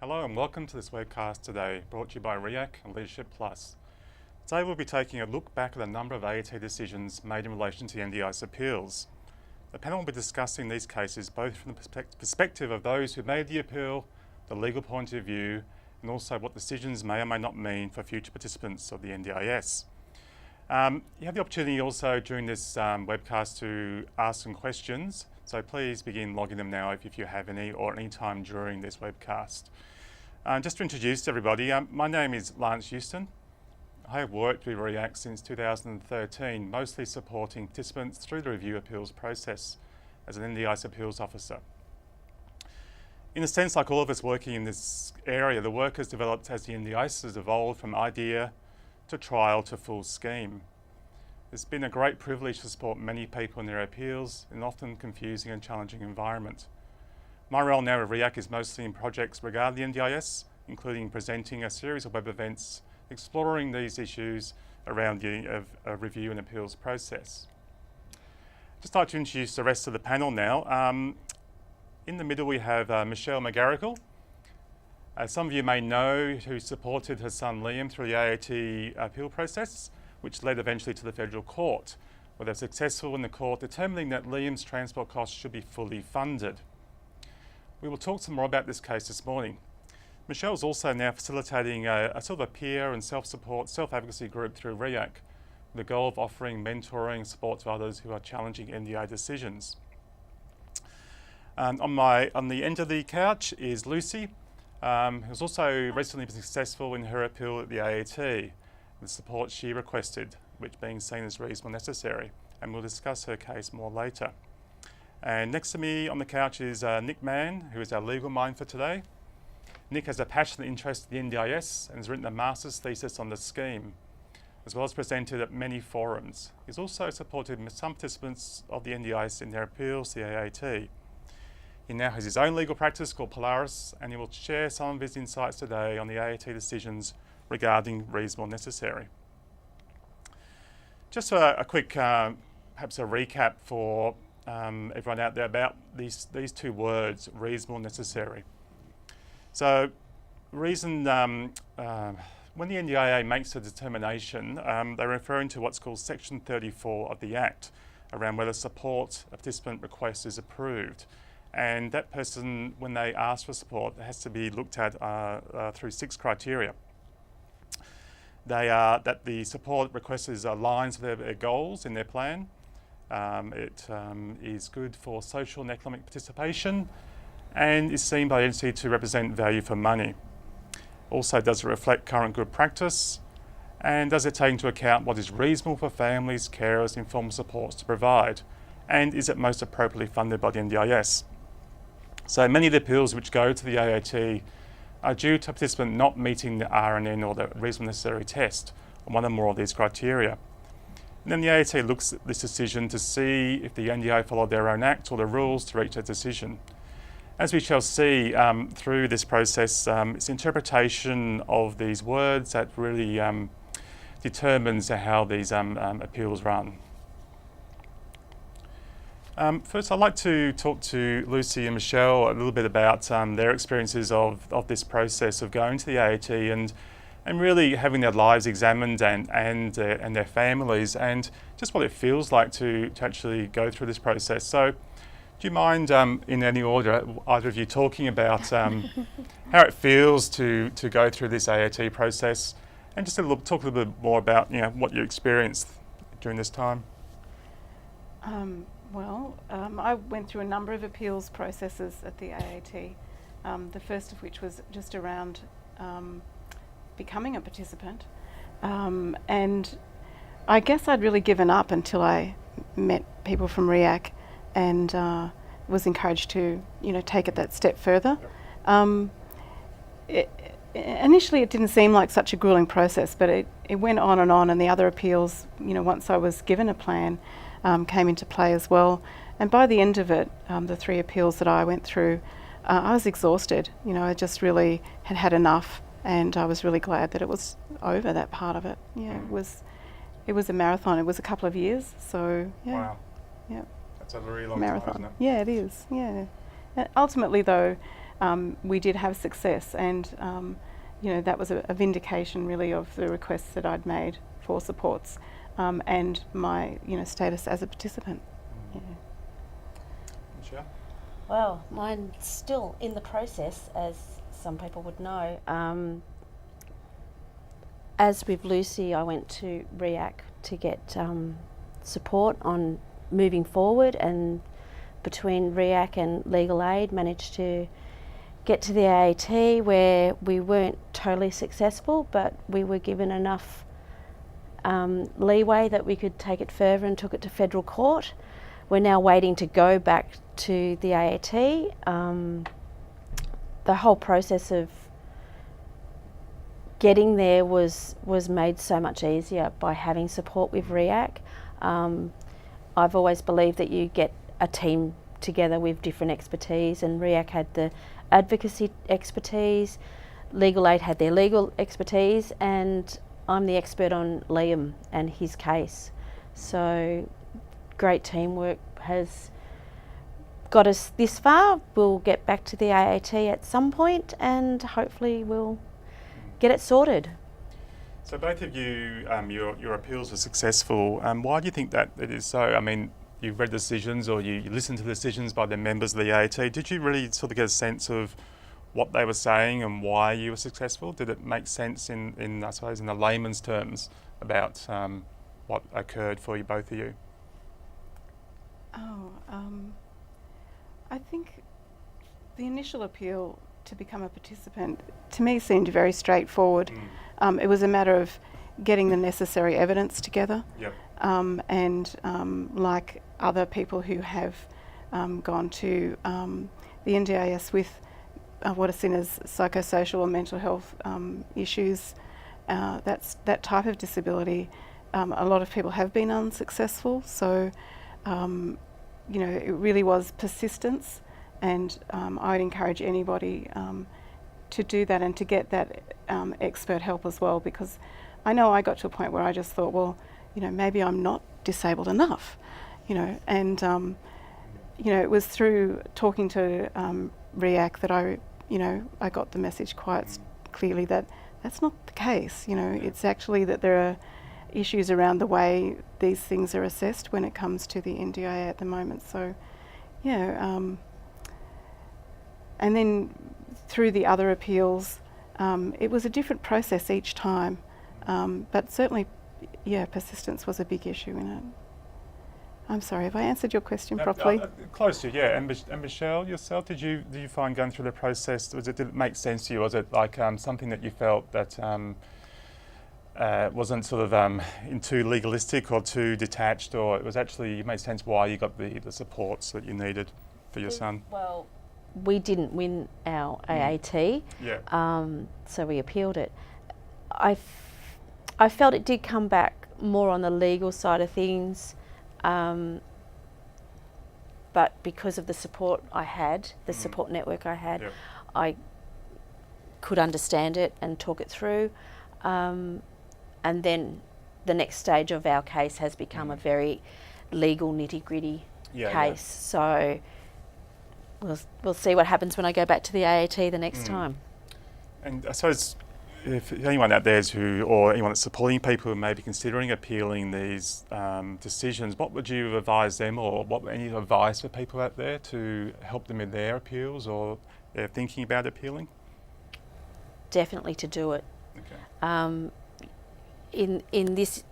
Hello and welcome to this webcast today, brought to you by RIAC and Leadership Plus. Today we'll be taking a look back at a number of AET decisions made in relation to the NDIS appeals. The panel will be discussing these cases both from the perspective of those who made the appeal, the legal point of view, and also what decisions may or may not mean for future participants of the NDIS. You have the opportunity also during this webcast to ask some questions, so please begin logging them now if you have any, or any time during this webcast. Just to introduce everybody, my name is Lance Houston. I have worked with RIAC since 2013, mostly supporting participants through the review appeals process as an NDIS appeals officer. In a sense, like all of us working in this area, the work has developed as the NDIS has evolved from idea to trial to full scheme. It's been a great privilege to support many people in their appeals in an often confusing and challenging environment. My role now at RIAC is mostly in projects regarding the NDIS, including presenting a series of web events exploring these issues around the review and appeals process. Just like to introduce the rest of the panel now. In the middle we have Michelle McGarrigle. As some of you may know, who supported her son Liam through the AET appeal process, which led eventually to the federal court, where they were successful in the court determining that Liam's transport costs should be fully funded. We will talk some more about this case this morning. Michelle's also now facilitating a sort of a peer and self-support, self-advocacy group through RIAC, with the goal of offering mentoring and support to others who are challenging NDA decisions. On the end of the couch is Lucy, who's also recently been successful in her appeal at the AET, the support she requested, which being seen as reasonable necessary, and we'll discuss her case more later. And next to me on the couch is Nick Mann, who is our legal mind for today. Nick has a passionate interest in the NDIS and has written a master's thesis on the scheme, as well as presented at many forums. He's also supported some participants of the NDIS in their appeals to the AET. He now has his own legal practice called Polaris, and he will share some of his insights today on the AET decisions regarding reasonable necessary. Just a quick, perhaps a recap for everyone out there about these two words, reasonable necessary. So, when the NDIA makes a determination, they're referring to what's called Section 34 of the Act, around whether support a participant request is approved. And that person, when they ask for support, has to be looked at through 6 criteria. They are that the support request aligns with their goals in their plan. It is good for social and economic participation, and is seen by the agency to represent value for money. Also, does it reflect current good practice? And does it take into account what is reasonable for families, carers, and informal supports to provide? And is it most appropriately funded by the NDIS? So many of the appeals which go to the AET are due to a participant not meeting the RNN or the reasonable necessary test on one or more of these criteria. And then the AET looks at this decision to see if the NDA followed their own act or the rules to reach that decision. As we shall see through this process, it's interpretation of these words that really determines how these appeals run. First, I'd like to talk to Lucy and Michelle a little bit about their experiences of this process of going to the AET and really having their lives examined and their families, and just what it feels like to actually go through this process. So, do you mind, in any order, either of you talking about how it feels to go through this AET process, and just talk a little bit more about what you experienced during this time? I went through a number of appeals processes at the AET, the first of which was just around becoming a participant. And I guess I'd really given up until I met people from RIAC and was encouraged to, take it that step further. Initially it didn't seem like such a grueling process, but it went on, and the other appeals, once I was given a plan, came into play as well. And by the end of it, the 3 appeals that I went through, I was exhausted. I just really had had enough, and I was really glad that it was over, that part of it. Yeah, it was a marathon. It was a couple of years, so yeah. Wow. Yeah. That's a very long marathon. time, isn't it? Yeah, it is. Yeah. Ultimately, though, we did have success, and that was a vindication really of the requests that I'd made for supports and my status as a participant. Yeah. Michelle? Well, mine's still in the process, as some people would know. As with Lucy, I went to RIAC to get support on moving forward, and between RIAC and Legal Aid managed to get to the AAT, where we weren't totally successful, but we were given enough leeway that we could take it further and took it to federal court. We're now waiting to go back to the AAT. The whole process of getting there was made so much easier by having support with RIAC. I've always believed that you get a team together with different expertise, and RIAC had the advocacy expertise, Legal Aid had their legal expertise, and I'm the expert on Liam and his case. So great teamwork has got us this far. We'll get back to the AAT at some point, and hopefully we'll get it sorted. So both of you, your appeals were successful. Why do you think that it is so? I mean, you've read decisions, or you listened to the decisions by the members of the AAT. Did you really sort of get a sense of what they were saying and why you were successful? Did it make sense in I suppose, in the layman's terms about what occurred for you, both of you? I think the initial appeal to become a participant, to me, seemed very straightforward. It was a matter of getting the necessary evidence together. Yep. And like other people who have gone to the NDIS with what are seen as psychosocial or mental health issues, that type of disability, a lot of people have been unsuccessful. So, it really was persistence, and I would encourage anybody to do that and to get that expert help as well, because I know I got to a point where I just thought, well, maybe I'm not disabled enough, and it was through talking to RIAC that I got the message quite clearly that that's not the case. It's actually that there are issues around the way these things are assessed when it comes to the NDIA at the moment. So, and then through the other appeals, it was a different process each time, but certainly, persistence was a big issue in it. I'm sorry, have I answered your question properly? Close to, yeah. And Michelle, yourself, did you find going through the process, did it make sense to you? Was it like something that you felt that wasn't sort of too legalistic or too detached, or it was actually, it made sense why you got the supports that you needed for your son? Well, we didn't win our AAT, so we appealed it. I felt it did come back more on the legal side of things, but because of the support I had, the support network I had, I could understand it and talk it through. And then the next stage of our case has become a very legal nitty-gritty case. So we'll see what happens when I go back to the AAT the next time. And I suppose if anyone out there or anyone that's supporting people who may be considering appealing these decisions, what would you advise them, or any advice for people out there to help them in their appeals or they're thinking about appealing? Definitely to do it. Okay. In this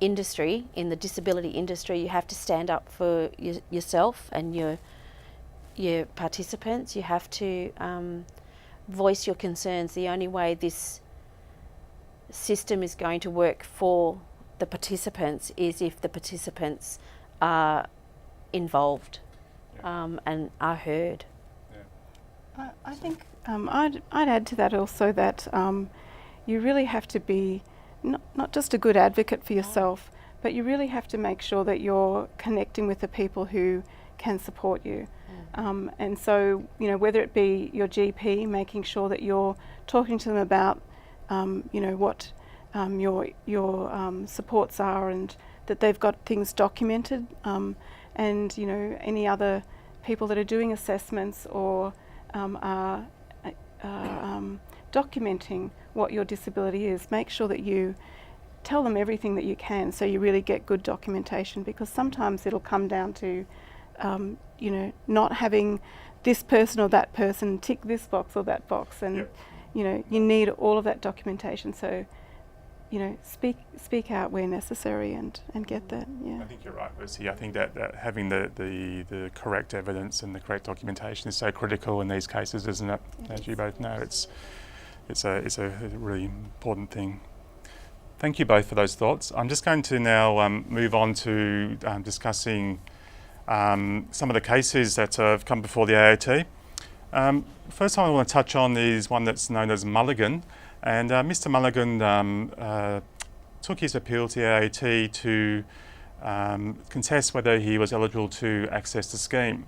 industry, in the disability industry, you have to stand up for yourself and your participants. You have to voice your concerns. The only way this system is going to work for the participants is if the participants are involved and are heard. I think I'd add to that also that you really have to be not just a good advocate for yourself, but you really have to make sure that you're connecting with the people who can support you. And so, whether it be your GP, making sure that you're talking to them about, what your supports are, and that they've got things documented, and any other people that are doing assessments or are documenting what your disability is, make sure that you tell them everything that you can, so you really get good documentation, because sometimes it'll come down to you know, not having this person or that person tick this box or that box, and you know, you need all of that documentation. So, you know, speak out where necessary and get that. Yeah. I think you're right, Lucy. I think that having the correct evidence and the correct documentation is so critical in these cases, isn't it? As you both know, it's a really important thing. Thank you both for those thoughts. I'm just going to now move on to discussing some of the cases that have come before the AAT. First one I want to touch on is one that's known as Mulligan. And Mr. Mulligan took his appeal to the AAT to contest whether he was eligible to access the scheme.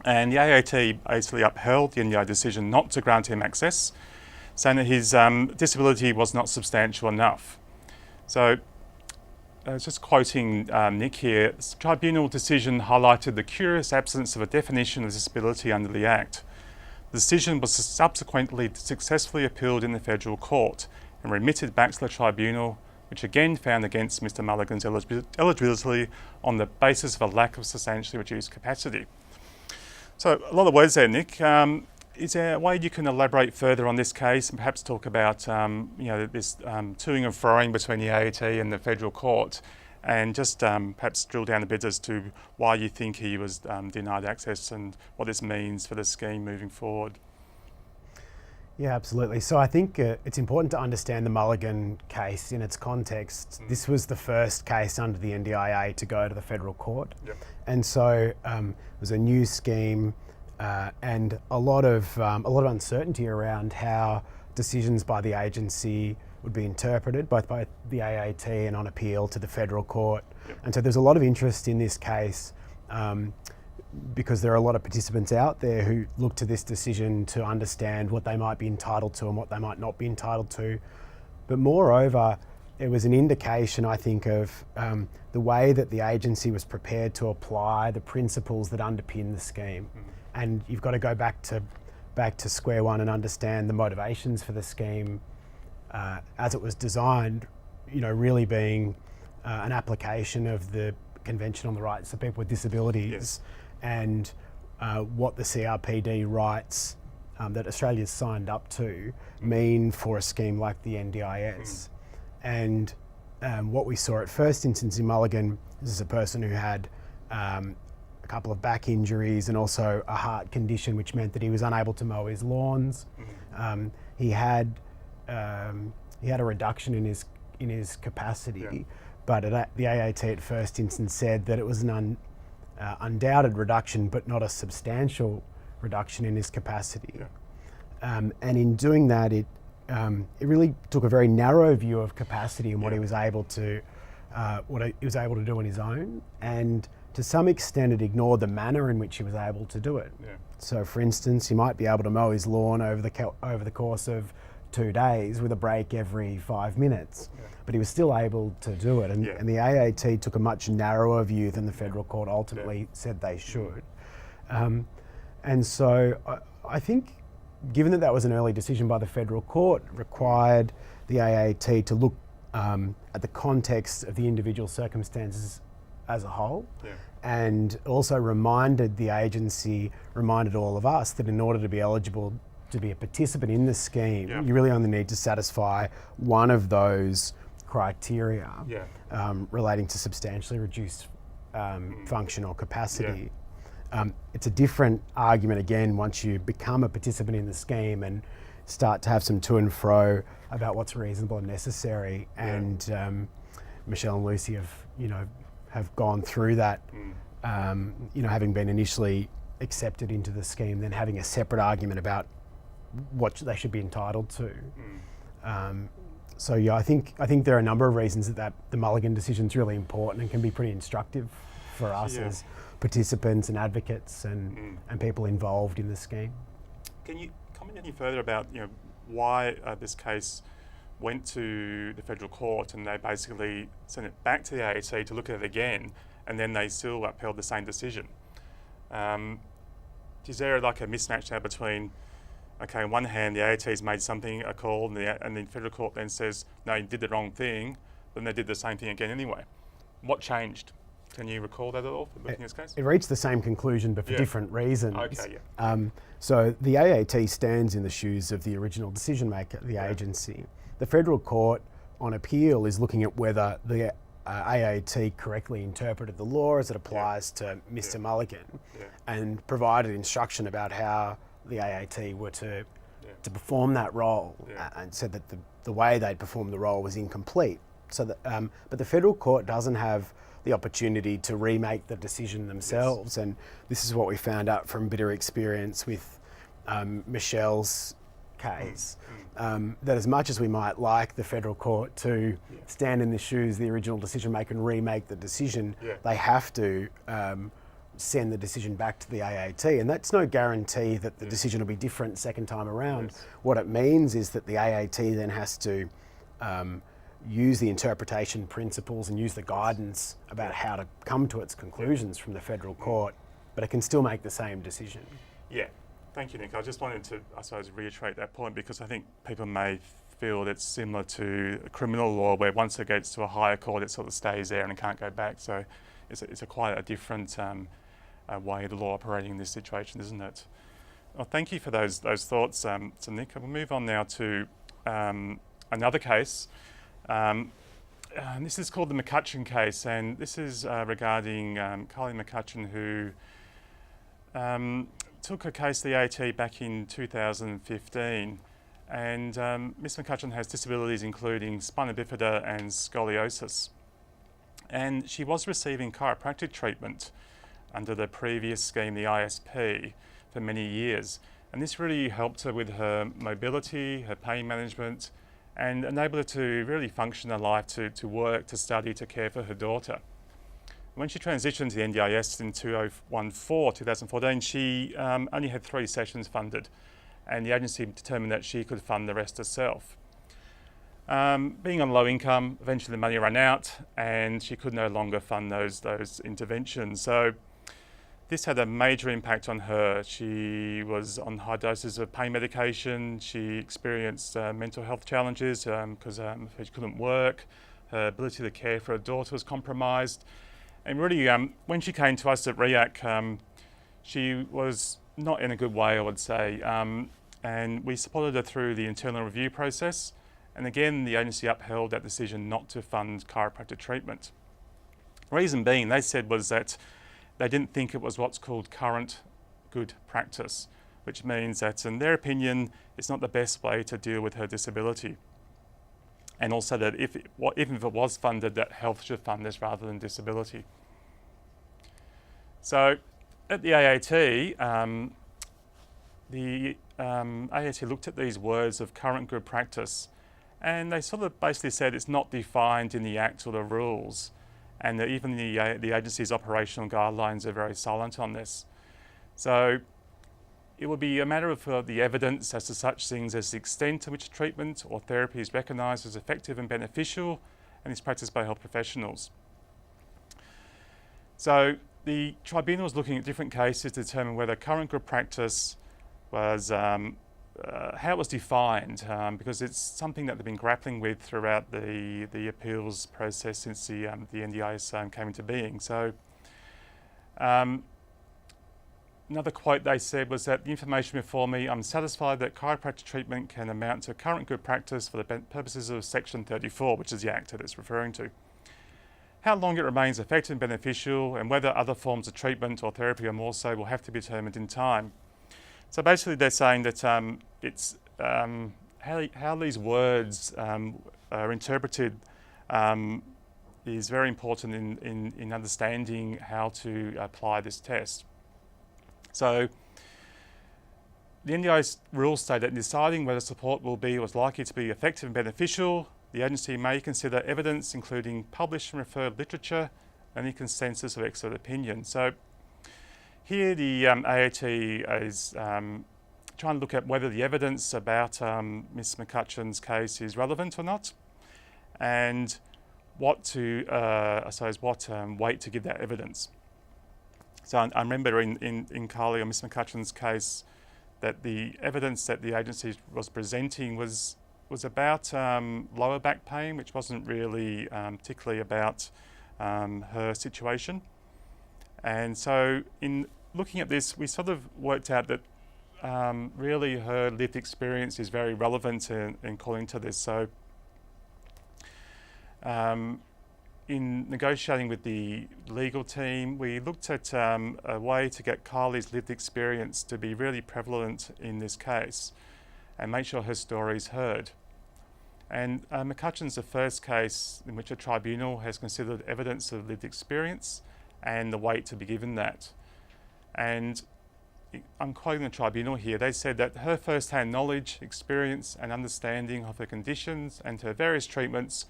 And the AAT basically upheld the NDIA decision not to grant him access, saying that his disability was not substantial enough. So, just quoting Nick here, the tribunal decision highlighted the curious absence of a definition of disability under the Act. The decision was subsequently successfully appealed in the federal court and remitted back to the tribunal, which again found against Mr. Mulligan's eligibility on the basis of a lack of substantially reduced capacity. So a lot of words there, Nick. Is there a way you can elaborate further on this case and perhaps talk about you know, this toing and froing between the AAT and the federal court, and just perhaps drill down a bit as to why you think he was denied access and what this means for the scheme moving forward? Yeah, absolutely. So I think it's important to understand the Mulligan case in its context. This was the first case under the NDIA to go to the federal court. Yep. And so it was a new scheme and a lot of uncertainty around how decisions by the agency would be interpreted, both by the AAT and on appeal to the federal court. Yep. And so there's a lot of interest in this case because there are a lot of participants out there who look to this decision to understand what they might be entitled to and what they might not be entitled to. But moreover, it was an indication, I think, of the way that the agency was prepared to apply the principles that underpin the scheme. And you've got to go back to square one and understand the motivations for the scheme as it was designed, you know, really being an application of the Convention on the Rights of People with Disabilities. Yes. And what the CRPD rights that Australia's signed up to mean for a scheme like the NDIS. And what we saw at first instance in Mulligan, this is a person who had a couple of back injuries and also a heart condition, which meant that he was unable to mow his lawns. He had a reduction in his capacity, but the AAT at first instance said that it was an undoubted reduction, but not a substantial reduction in his capacity. And in doing that, it really took a very narrow view of capacity and what he was able to do on his own, and to some extent it ignored the manner in which he was able to do it. So, for instance, he might be able to mow his lawn over the course of 2 days with a break every 5 minutes, but he was still able to do it. And the AAT took a much narrower view than the federal court ultimately said they should. And so I think, given that was an early decision by the federal court, it required the AAT to look at the context of the individual circumstances as a whole, and also reminded all of us that in order to be eligible to be a participant in the scheme, you really only need to satisfy one of those criteria relating to substantially reduced functional capacity. It's a different argument again once you become a participant in the scheme and start to have some to and fro about what's reasonable and necessary. And Michelle and Lucy have gone through that, having been initially accepted into the scheme, then having a separate argument about what they should be entitled to. So I think there are a number of reasons that the Mulligan decision is really important and can be pretty instructive for us as participants and advocates and people involved in the scheme. Can you comment any further about why this case went to the federal court and they basically sent it back to the AAT to look at it again, and then they still upheld the same decision? Is there like a mismatch now between, okay, on one hand, the AAT's made a call, and the federal court then says, no, you did the wrong thing, then they did the same thing again anyway. What changed? Can you recall that at all, looking at this case? It reached the same conclusion, but for different reasons. Okay, yeah. So the AAT stands in the shoes of the original decision maker, the agency. The federal court on appeal is looking at whether the AAT correctly interpreted the law as it applies to Mr. Mulligan and provided instruction about how the AAT were to perform that role and said that the way they'd performed the role was incomplete. So that, but the federal court doesn't have the opportunity to remake the decision themselves, and this is what we found out from bitter experience with Michelle's case, that as much as we might like the federal court to stand in the shoes of the original decision maker and remake the decision, they have to send the decision back to the AAT, and that's no guarantee that the decision will be different second time around. What it means is that the AAT then has to use the interpretation principles and use the guidance about how to come to its conclusions from the federal court, but it can still make the same decision. Yeah, thank you, Nick. I just wanted to, I suppose, reiterate that point, because I think people may feel that it's similar to criminal law, where once it gets to a higher court, it sort of stays there and it can't go back. So it's quite a different way of the law operating in this situation, isn't it? Well, thank you for those thoughts, so Nick. We'll move on now to another case. This is called the McCutcheon case, and this is regarding Kylie McCutcheon, who took a case to the AT back in 2015. And Miss McCutcheon has disabilities including spina bifida and scoliosis. And she was receiving chiropractic treatment under the previous scheme, the ISP, for many years. And this really helped her with her mobility, her pain management, and enabled her to really function her life, to work, to study, to care for her daughter. When she transitioned to the NDIS in 2014, she only had 3 sessions funded, and the agency determined that she could fund the rest herself. Being on low income, eventually the money ran out and she could no longer fund those interventions. So this had a major impact on her. She was on high doses of pain medication. She experienced mental health challenges because she couldn't work. Her ability to care for her daughter was compromised. And really, when she came to us at RIAC, she was not in a good way, I would say. And we supported her through the internal review process. And again, the agency upheld that decision not to fund chiropractic treatment. Reason being, they said, was that they didn't think it was what's called current good practice, which means that, in their opinion, it's not the best way to deal with her disability. And also that even if it was funded, that health should fund this rather than disability. So at the AAT, AAT looked at these words of current good practice, and they sort of basically said it's not defined in the Act or the rules, and that even the agency's operational guidelines are very silent on this. So it would be a matter of the evidence as to such things as the extent to which treatment or therapy is recognised as effective and beneficial and is practised by health professionals. So the tribunal was looking at different cases to determine whether current good practice was how it was defined, because it's something that they've been grappling with throughout the appeals process since the NDIS came into being. So another quote they said was that the information before me, I'm satisfied that chiropractic treatment can amount to current good practice for the purposes of Section 34, which is the Act that it's referring to. How long it remains effective and beneficial, and whether other forms of treatment or therapy are more so, will have to be determined in time. So basically they're saying that it's how these words are interpreted is very important in understanding how to apply this test. So the NDIS rules state that in deciding whether support will be or is likely to be effective and beneficial, the agency may consider evidence including published and referred literature and any consensus of expert opinion. So here the AAT is trying to look at whether the evidence about Ms McCutcheon's case is relevant or not, and what weight to give that evidence. So I remember in Carly or Miss McCutcheon's case that the evidence that the agency was presenting was about lower back pain, which wasn't really particularly about her situation. And so in looking at this, we sort of worked out that really her lived experience is very relevant in calling to this. So in negotiating with the legal team, we looked at a way to get Kylie's lived experience to be really prevalent in this case and make sure her story is heard. And McCutcheon's the first case in which a tribunal has considered evidence of lived experience and the weight to be given that. And I'm quoting the tribunal here. They said that her first-hand knowledge, experience and understanding of her conditions and her various treatments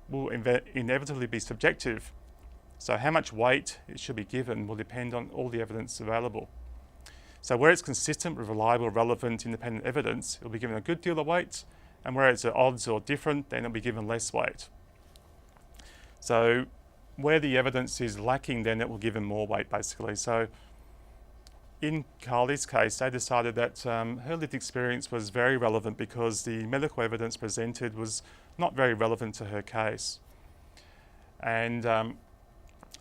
will inevitably be subjective. So how much weight it should be given will depend on all the evidence available. So where it's consistent with reliable, relevant, independent evidence, it will be given a good deal of weight, and where it's at odds or different, then it'll be given less weight. So where the evidence is lacking, then it will give them more weight, basically. So in Carly's case, they decided that her lived experience was very relevant because the medical evidence presented was not very relevant to her case. And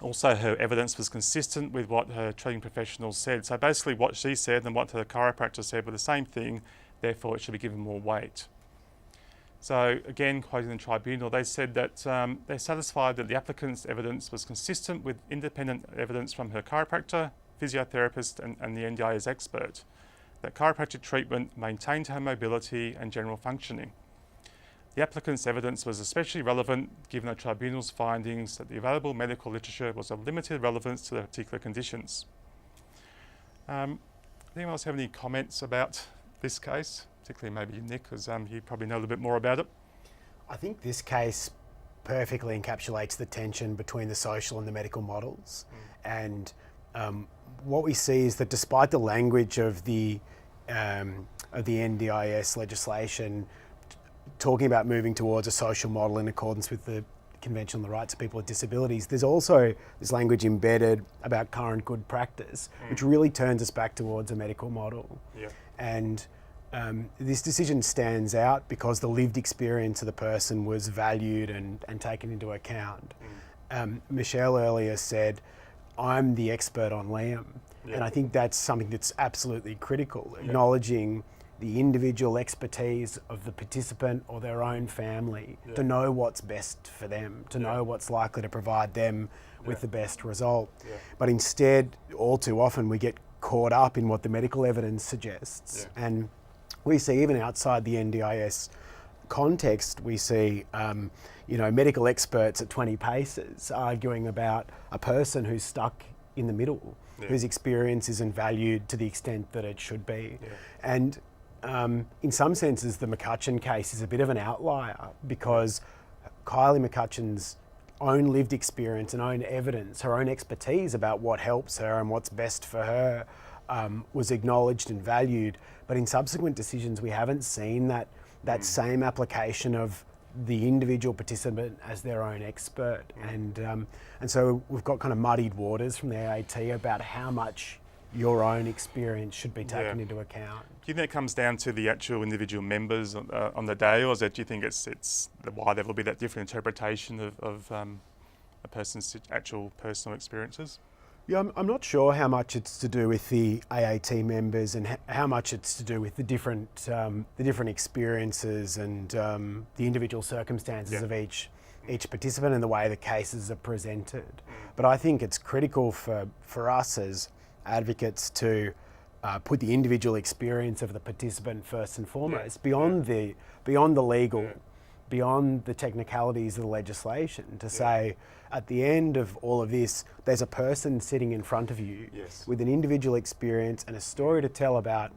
also her evidence was consistent with what her treating professionals said. So basically what she said and what her chiropractor said were the same thing, therefore it should be given more weight. So again, quoting the tribunal, they said that they're satisfied that the applicant's evidence was consistent with independent evidence from her chiropractor, physiotherapist and the NDIS expert, that chiropractic treatment maintained her mobility and general functioning. The applicant's evidence was especially relevant given the tribunal's findings that the available medical literature was of limited relevance to their particular conditions. Anyone else have any comments about this case? Particularly maybe Nick, because you probably know a little bit more about it. I think this case perfectly encapsulates the tension between the social and the medical models. And what we see is that despite the language of the NDIS legislation talking about moving towards a social model in accordance with the Convention on the Rights of People with Disabilities, there's also this language embedded about current good practice, which really turns us back towards a medical model. Yeah. And this decision stands out because the lived experience of the person was valued and taken into account. Michelle earlier said, I'm the expert on Liam. Yeah. And I think that's something that's absolutely critical, acknowledging the individual expertise of the participant or their own family to know what's best for them, to know what's likely to provide them with the best result. But instead, all too often, we get caught up in what the medical evidence suggests. And we see even outside the NDIS context, we see medical experts at 20 paces arguing about a person who's stuck in the middle, whose experience isn't valued to the extent that it should be. And in some senses, the McCutcheon case is a bit of an outlier because Kylie McCutcheon's own lived experience and own evidence, her own expertise about what helps her and what's best for her was acknowledged and valued. But in subsequent decisions, we haven't seen that same application of the individual participant as their own expert. And so we've got kind of muddied waters from the AAT about how much your own experience should be taken into account. Do you think it comes down to the actual individual members on the day, or do you think it's why there will be that different interpretation of a person's actual personal experiences? Yeah, I'm not sure how much it's to do with the AAT members and how much it's to do with the different experiences and the individual circumstances of each participant and the way the cases are presented. But I think it's critical for us as advocates to put the individual experience of the participant first and foremost, beyond the legal, beyond the technicalities of the legislation, to say at the end of all of this, there's a person sitting in front of you with an individual experience and a story to tell about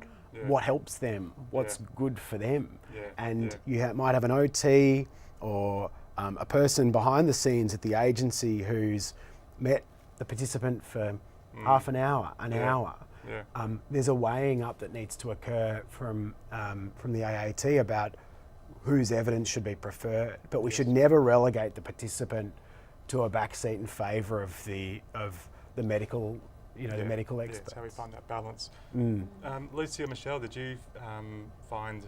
what helps them, what's good for them. And you might have an OT or a person behind the scenes at the agency who's met the participant for half an hour, an hour. There's a weighing up that needs to occur from the AAT about whose evidence should be preferred, but we should never relegate the participant to a backseat in favour of the medical the medical experts. That's how we find that balance. Mm. Lucy or Michelle, did you find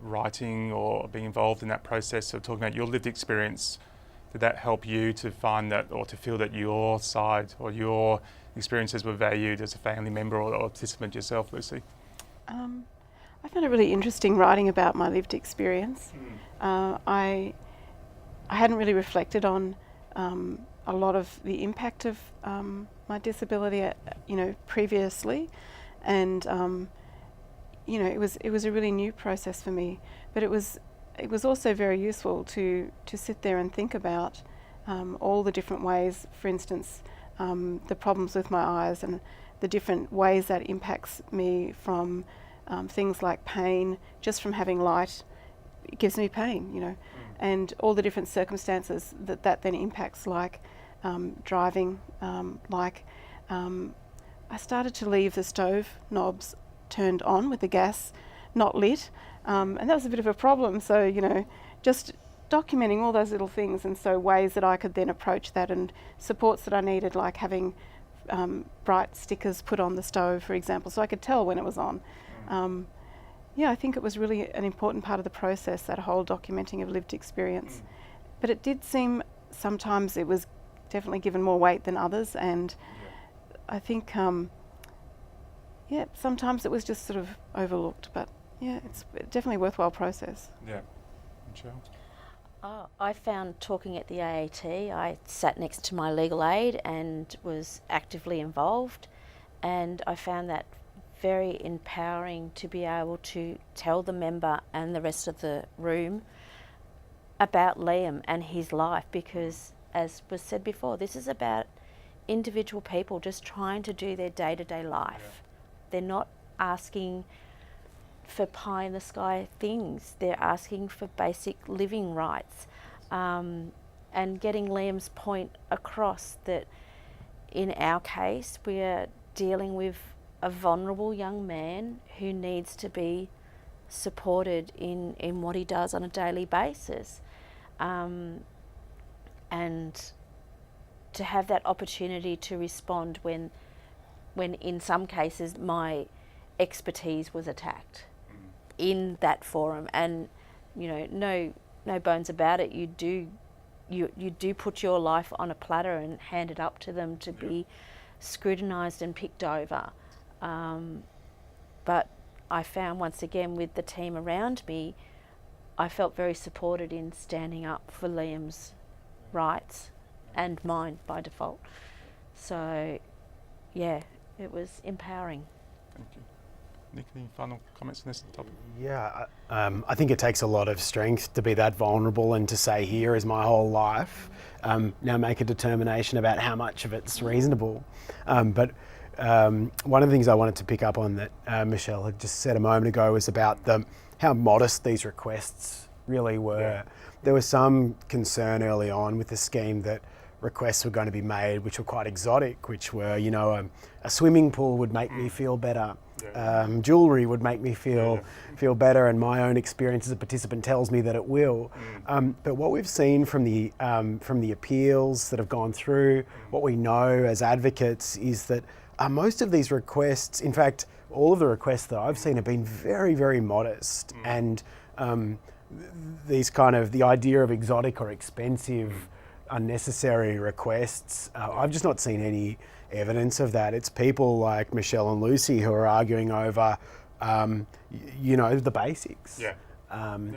writing or being involved in that process of talking about your lived experience, did that help you to find that or to feel that your side or your experiences were valued as a family member or participant yourself, Lucy? I found it really interesting writing about my lived experience. I hadn't really reflected on a lot of the impact of my disability, previously, and it was a really new process for me. But it was also very useful to sit there and think about all the different ways. For instance, the problems with my eyes and the different ways that impacts me from things like pain, just from having light. It gives me pain, and all the different circumstances that then impacts, like driving, I started to leave the stove knobs turned on with the gas not lit, and that was a bit of a problem. So, just documenting all those little things, and so ways that I could then approach that, and supports that I needed, like having bright stickers put on the stove, for example, so I could tell when it was on. I think it was really an important part of the process, that whole documenting of lived experience. But it did seem sometimes it was definitely given more weight than others, and I think sometimes it was just sort of overlooked, but it's definitely a worthwhile process. Yeah. Michelle? I found talking at the AAT, I sat next to my legal aid and was actively involved, and I found that very empowering to be able to tell the member and the rest of the room about Liam and his life, because, as was said before, this is about individual people just trying to do their day-to-day life. They're not asking for pie in the sky things, they're asking for basic living rights, and getting Liam's point across that in our case we are dealing with a vulnerable young man who needs to be supported in what he does on a daily basis, and to have that opportunity to respond when in some cases my expertise was attacked in that forum, and no bones about it, you do put your life on a platter and hand it up to them to be scrutinised and picked over. But I found, once again, with the team around me, I felt very supported in standing up for Liam's rights and mine by default. So, it was empowering. Thank you. Nick, any final comments on this topic? Yeah, I think it takes a lot of strength to be that vulnerable and to say, here is my whole life. Now make a determination about how much of it's reasonable. But one of the things I wanted to pick up on that Michelle had just said a moment ago was about how modest these requests really were. Yeah. There was some concern early on with the scheme that requests were going to be made which were quite exotic, which were, a swimming pool would make me feel better. Jewellery would make me feel better, and my own experience as a participant tells me that it will. But what we've seen from the appeals that have gone through, what we know as advocates, is that most of these requests, in fact, all of the requests that I've seen have been very, very modest, and these the idea of exotic or expensive, unnecessary requests, I've just not seen any evidence of that. It's people like Michelle and Lucy who are arguing over, the basics,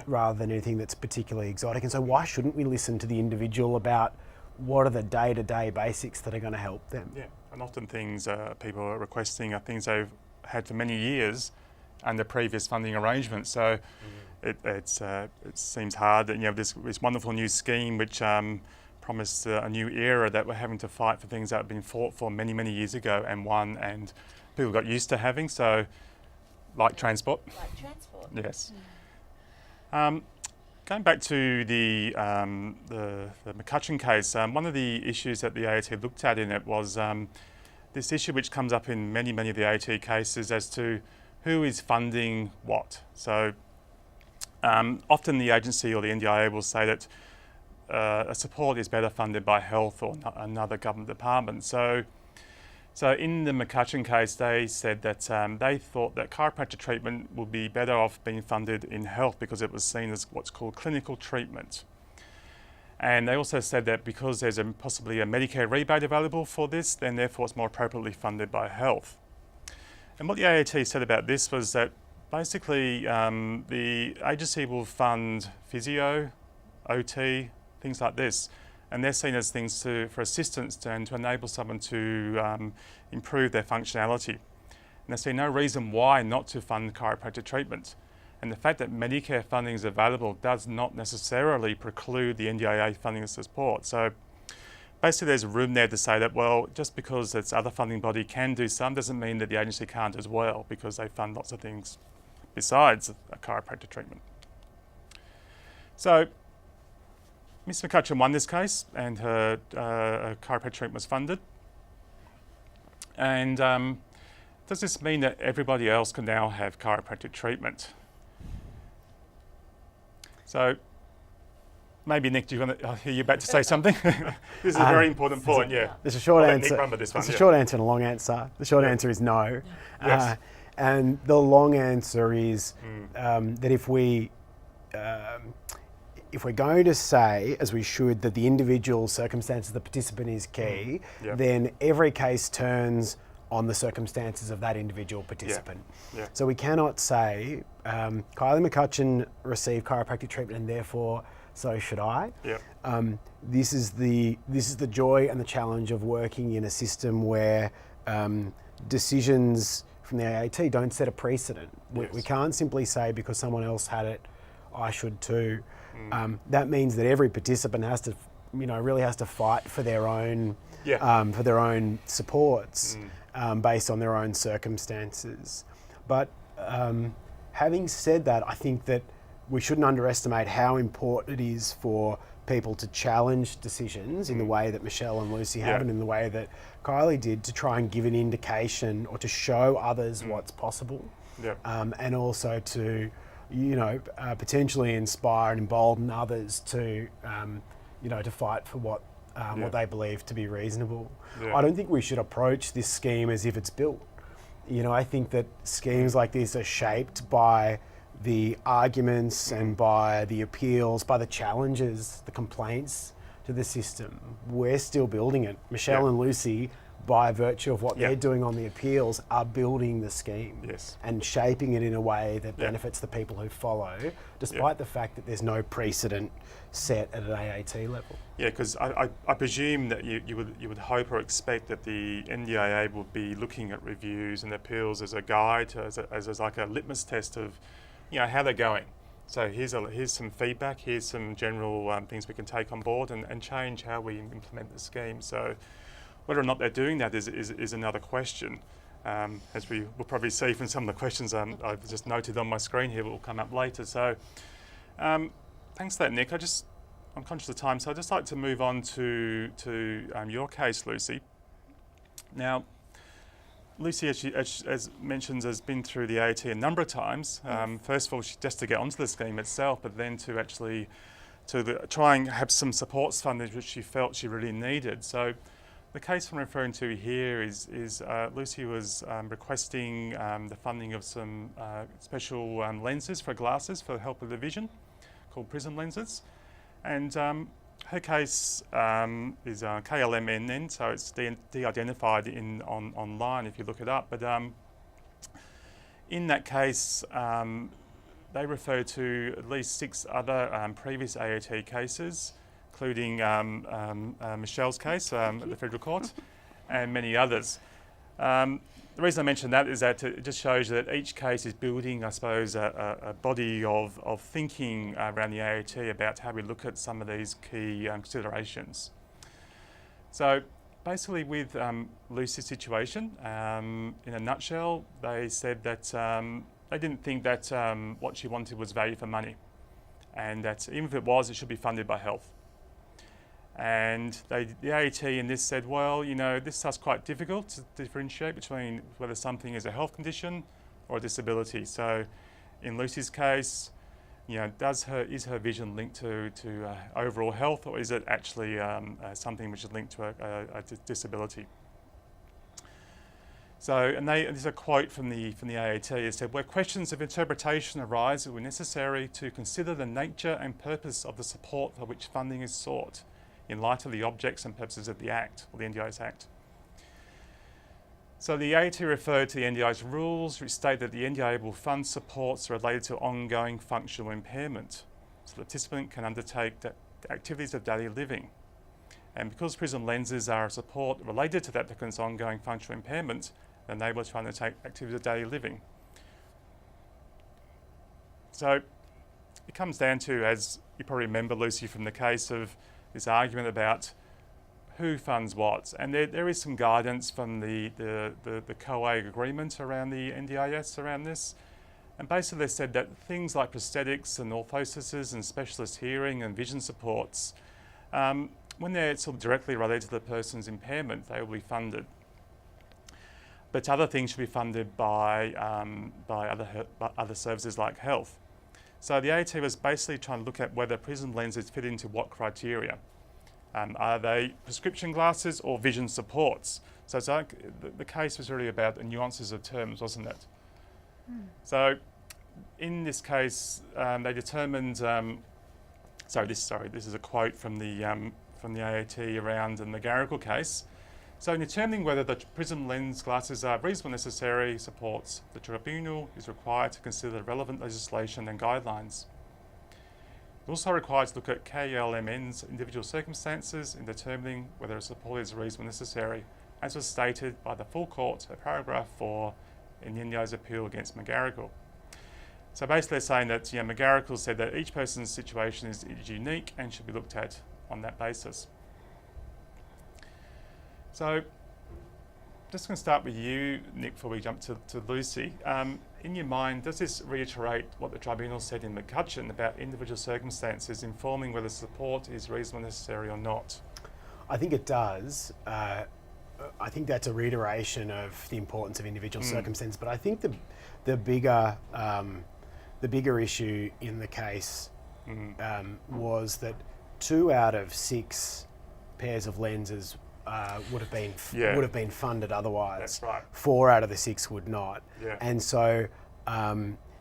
rather than anything that's particularly exotic. And so why shouldn't we listen to the individual about what are the day-to-day basics that are going to help them? Yeah, and often things people are requesting are things they've had for many years under previous funding arrangements. So it seems hard that this wonderful new scheme which promised a new era, that we're having to fight for things that have been fought for many, many years ago and won, and people got used to having. So, like transport. Like transport. Yes. Going back to the McCutcheon case, one of the issues that the AAT looked at in it was this issue which comes up in many, many of the AAT cases as to who is funding what. So often the agency or the NDIA will say that a support is better funded by health or another government department. So So in the McCutcheon case, they said that they thought that chiropractic treatment would be better off being funded in health because it was seen as what's called clinical treatment. And they also said that because there's possibly a Medicare rebate available for this, then therefore it's more appropriately funded by health. And what the AAT said about this was that basically the agency will fund physio, OT, things like this. And they're seen as things for assistance and to enable someone to improve their functionality. And they see no reason why not to fund chiropractic treatment. And the fact that Medicare funding is available does not necessarily preclude the NDIA funding and support. So basically there's room there to say that, well, just because its other funding body can do some doesn't mean that the agency can't as well, because they fund lots of things besides a chiropractic treatment. So Ms McCutcheon won this case and her chiropractic treatment was funded. And does this mean that everybody else can now have chiropractic treatment? So maybe Nick, do you want to hear you about to say something? This is a very important point, yeah. There's a short I'll let answer. Nick run with this one, There's a short answer and a long answer. The short answer is no. Yes. And the long answer is that if we're going to say, as we should, that the individual circumstances of the participant is key, then every case turns on the circumstances of that individual participant. Yeah. So we cannot say, Kylie McCutcheon received chiropractic treatment and therefore so should I. Yeah. This is the joy and the challenge of working in a system where decisions from the AAT don't set a precedent. Yes. We can't simply say because someone else had it, I should too. That means that every participant has to, really has to fight for their own, supports based on their own circumstances. But having said that, I think that we shouldn't underestimate how important it is for people to challenge decisions in the way that Michelle and Lucy have and in the way that Kylie did, to try and give an indication or to show others what's possible, and also to potentially inspire and embolden others to to fight for what they believe to be reasonable. I don't think we should approach this scheme as if it's built. I think that schemes like this are shaped by the arguments and by the appeals, by the challenges, the complaints to the system. We're still building it. Michelle and Lucy, by virtue of what they're doing on the appeals, are building the scheme and shaping it in a way that benefits the people who follow, despite the fact that there's no precedent set at an AAT level. Yeah, because I presume that you would hope or expect that the NDIA would be looking at reviews and appeals as a guide, as like a litmus test of how they're going. So here's some feedback, here's some general things we can take on board and change how we implement the scheme. So whether or not they're doing that is another question. As we will probably see from some of the questions I've just noted on my screen here, will come up later. So thanks for that, Nick. I'm conscious of time, so I'd just like to move on to your case, Lucy. Now, Lucy, as mentioned, has been through the AAT a number of times. First of all, just to get onto the scheme itself, but then to actually try and have some supports funded, which she felt she really needed. So the case I'm referring to here is Lucy was requesting the funding of some special lenses for glasses for help with the vision, called prism lenses. And her case is KLMNN, so it's de-identified online if you look it up. But in that case, they refer to at least 6 other previous AAT cases, including Michelle's case at the Federal Court and many others. The reason I mention that is that it just shows that each case is building, I suppose, a body of thinking around the AAT about how we look at some of these key considerations. So basically with Lucy's situation, in a nutshell, they said that they didn't think that what she wanted was value for money, and that even if it was, it should be funded by health. And the AAT in this said, well, this is quite difficult to differentiate between whether something is a health condition or a disability. So in Lucy's case, is her vision linked to overall health, or is it actually something which is linked to a disability? So, and this is a quote from the AAT. It said, "Where questions of interpretation arise, it will be necessary to consider the nature and purpose of the support for which funding is sought, in light of the objects and purposes of the Act, or the NDIS Act." So the AAT referred to the NDIS rules, which state that the NDIA will fund supports related to ongoing functional impairment, so the participant can undertake the activities of daily living. And because prism lenses are a support related to the applicant's ongoing functional impairment, they enable us to undertake activities of daily living. So it comes down to, as you probably remember, Lucy, from the case of this argument about who funds what. And there is some guidance from the COAG agreement around the NDIS around this. And basically they said that things like prosthetics and orthoses and specialist hearing and vision supports, when they're sort of directly related to the person's impairment, they will be funded. But other things should be funded by other services like health. So the AAT was basically trying to look at whether prism lenses fit into what criteria. Are they prescription glasses or vision supports? So it's like the case was really about the nuances of terms, wasn't it? So in this case, they determined. This is a quote from the AAT around the McGarrigle case. So in determining whether the prism lens glasses are reasonable necessary supports, the tribunal is required to consider the relevant legislation and guidelines. It's also required to look at KLMN's individual circumstances in determining whether a support is reasonable necessary, as was stated by the full court of paragraph 4 in the NDIA's appeal against McGarrigle. So basically they're saying that McGarrigle said that each person's situation is unique and should be looked at on that basis. So just going to start with you, Nick, before we jump to Lucy. In your mind, does this reiterate what the tribunal said in McCutcheon about individual circumstances informing whether support is reasonable necessary or not? I think it does. I think that's a reiteration of the importance of individual circumstances. But I think the bigger issue in the case was that 2 out of 6 pairs of lenses would have been funded otherwise. That's right. 4 out of the 6 would not. Yeah. And so,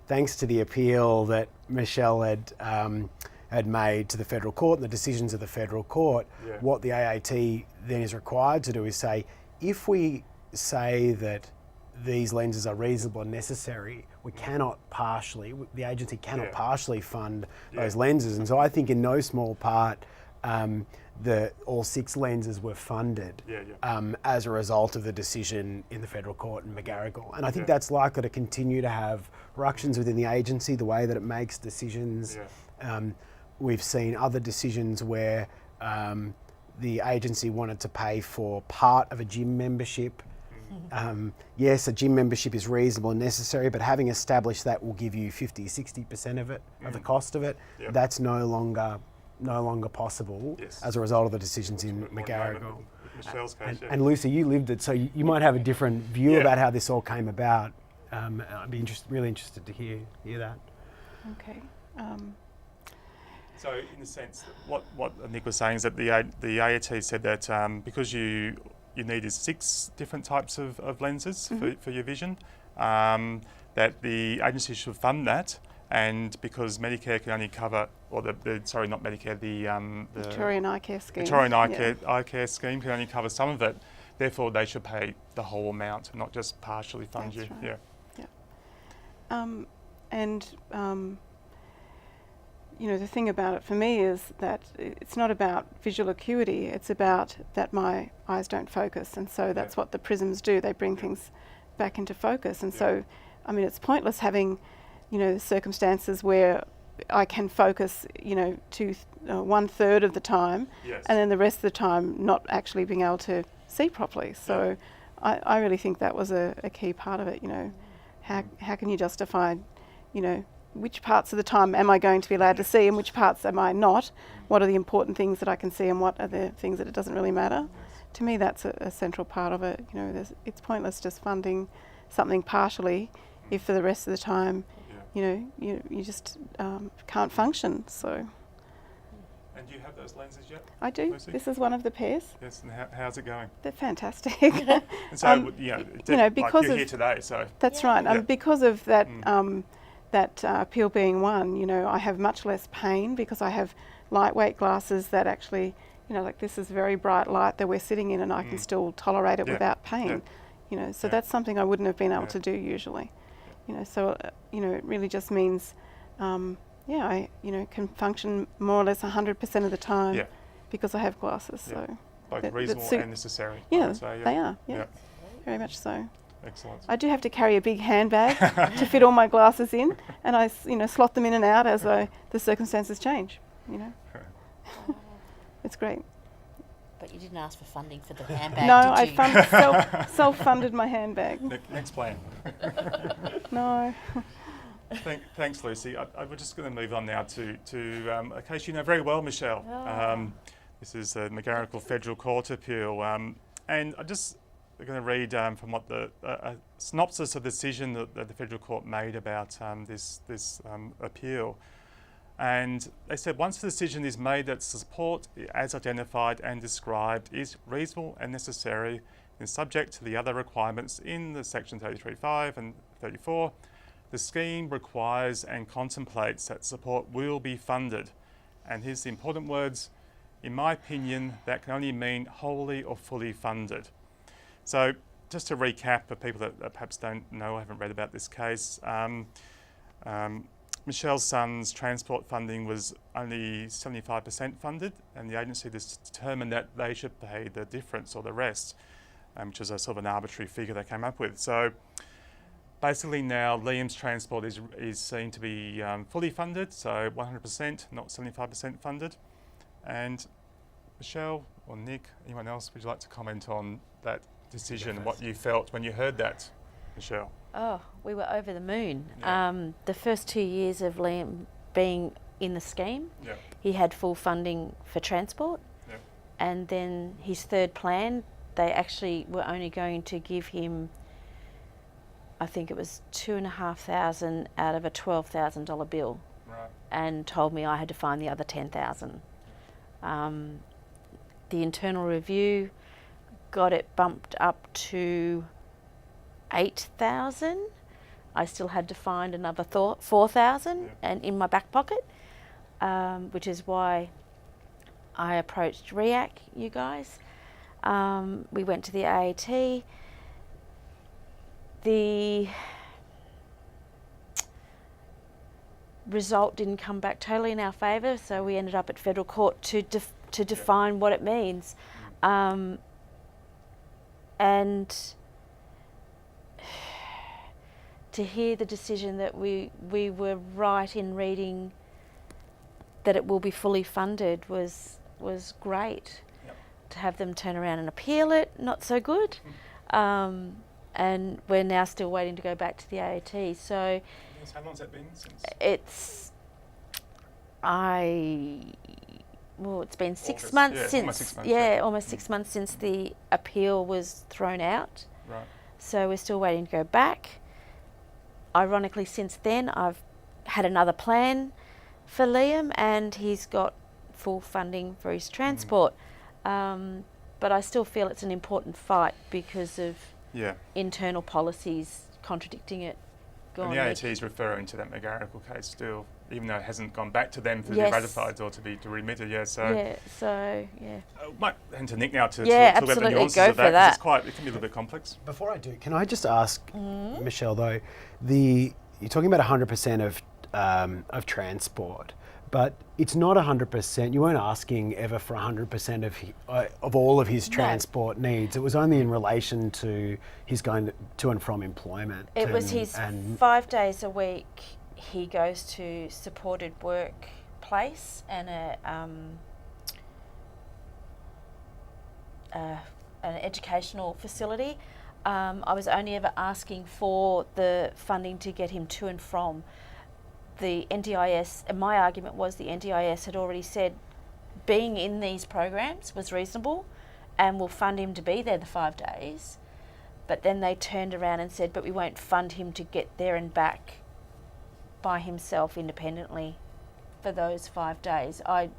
thanks to the appeal that Michelle had made to the federal court and the decisions of the federal court, what the AAT then is required to do is say, if we say that these lenses are reasonable and necessary, we cannot partially, the agency cannot partially fund those lenses. And so I think in no small part, all 6 lenses were funded as a result of the decision in the federal court in McGarrigle. And I think that's likely to continue to have ructions within the agency, the way that it makes decisions. We've seen other decisions where the agency wanted to pay for part of a gym membership. Yes, a gym membership is reasonable and necessary, but having established that will give you 50-60% of it, of the cost of it. That's no longer possible as a result of the decisions in McGarrigle. Michelle's case, and Lucy, you lived it, so you might have a different view about how this all came about. I'd be really interested to hear that. Okay. So in a sense, what Nick was saying is that the AAT said that because you needed 6 different types of lenses for your vision, that the agency should fund that. And because Medicare can only cover, or not Medicare, the Victorian Eye Care Scheme. Victorian Eye Care Scheme can only cover some of it. Therefore, they should pay the whole amount, not just partially fund That's you. Right. The thing about it for me is that it's not about visual acuity. It's about that my eyes don't focus, and so that's what the prisms do. They bring things back into focus, and so, I mean, it's pointless having circumstances where I can focus, to 1/3 of the time, and then the rest of the time not actually being able to see properly. So I really think that was a key part of it. How can you justify, which parts of the time am I going to be allowed to see and which parts am I not? What are the important things that I can see and what are the things that it doesn't really matter? To me, that's a central part of it. It's pointless just funding something partially if for the rest of the time you just can't function. So And do you have those lenses yet? I do. Lucy? This is one of the pairs. Yes, and how's it going? They're fantastic. And so, because you're of here today, so... That's Yeah. right. Yeah. Because of that, that appeal being one, I have much less pain because I have lightweight glasses that actually, like this is very bright light that we're sitting in, and I can still tolerate it Yeah. without pain. So Yeah. that's something I wouldn't have been able Yeah. to do usually. So it really just means, I can function more or less 100% of the time Yeah. because I have glasses. Yeah. So Both that reasonable suit- and necessary, I yeah, would say. they are. Yeah. Very much so. Excellent. I do have to carry a big handbag to fit all my glasses in, and I slot them in and out as the circumstances change. It's great. But you didn't ask for funding for the handbag, No, did you? I self-funded my handbag. Next plan. No. Thanks, Lucy. We're just going to move on now to a case you know very well, Michelle. This is a McGarrigle Federal Court appeal, and I'm just going to read from what the synopsis of the decision that the Federal Court made about this appeal. And they said, once the decision is made that support as identified and described is reasonable and necessary and subject to the other requirements in the section 33.5 and 34, the scheme requires and contemplates that support will be funded. And here's the important words: in my opinion, that can only mean wholly or fully funded. So just to recap for people that perhaps don't know, haven't read about this case, Michelle's son's transport funding was only 75% funded, and the agency determined that they should pay the difference or the rest, which is a sort of an arbitrary figure they came up with. So basically now Liam's transport is seen to be fully funded, so 100%, not 75% funded. And Michelle or Nick, anyone else, would you like to comment on that decision, what you felt when you heard that, Michelle? Oh, we were over the moon. Yeah. The first 2 years of Liam being in the scheme, Yeah. he had full funding for transport. Yeah. And then his third plan, they actually were only going to give him, I think it was $2,500 out of a $12,000 bill, Right. and told me I had to find the other $10,000. The internal review got it bumped up to $8,000. I still had to find another $4,000 and in my back pocket, which is why I approached RIAC, you guys. We went to the AAT. The result didn't come back totally in our favour, so we ended up at federal court to define what it means. And to hear the decision that we were right in reading that it will be fully funded was great. Yep. To have them turn around and appeal it, not so good. And we're now still waiting to go back to the AAT. So Yes, how long's that been since? it's it's been 6 August, months yeah, since almost 6 months, almost 6 months since the appeal was thrown out. Right. So we're still waiting to go back. Ironically, since then I've had another plan for Liam, and he's got full funding for his transport. But I still feel it's an important fight because of internal policies contradicting it. And the AAT is referring to that McGarrigle case still, even though it hasn't gone back to them to be ratified or to be remitted. Might hand to Nick now to talk about the absolutely. nuances Go of for that, that. 'cause it can be a little bit complex. Before I do, can I just ask Michelle though, you're talking about 100% of transport, but it's not 100%. You weren't asking ever for 100% of all of his transport needs. It was only in relation to his going to and from employment. It was his 5 days a week. He goes to supported workplace and an educational facility. I was only ever asking for the funding to get him to and from. The NDIS, and my argument was the NDIS had already said being in these programs was reasonable and will fund him to be there the 5 days. But then they turned around and said, but we won't fund him to get there and back by himself independently for those 5 days. I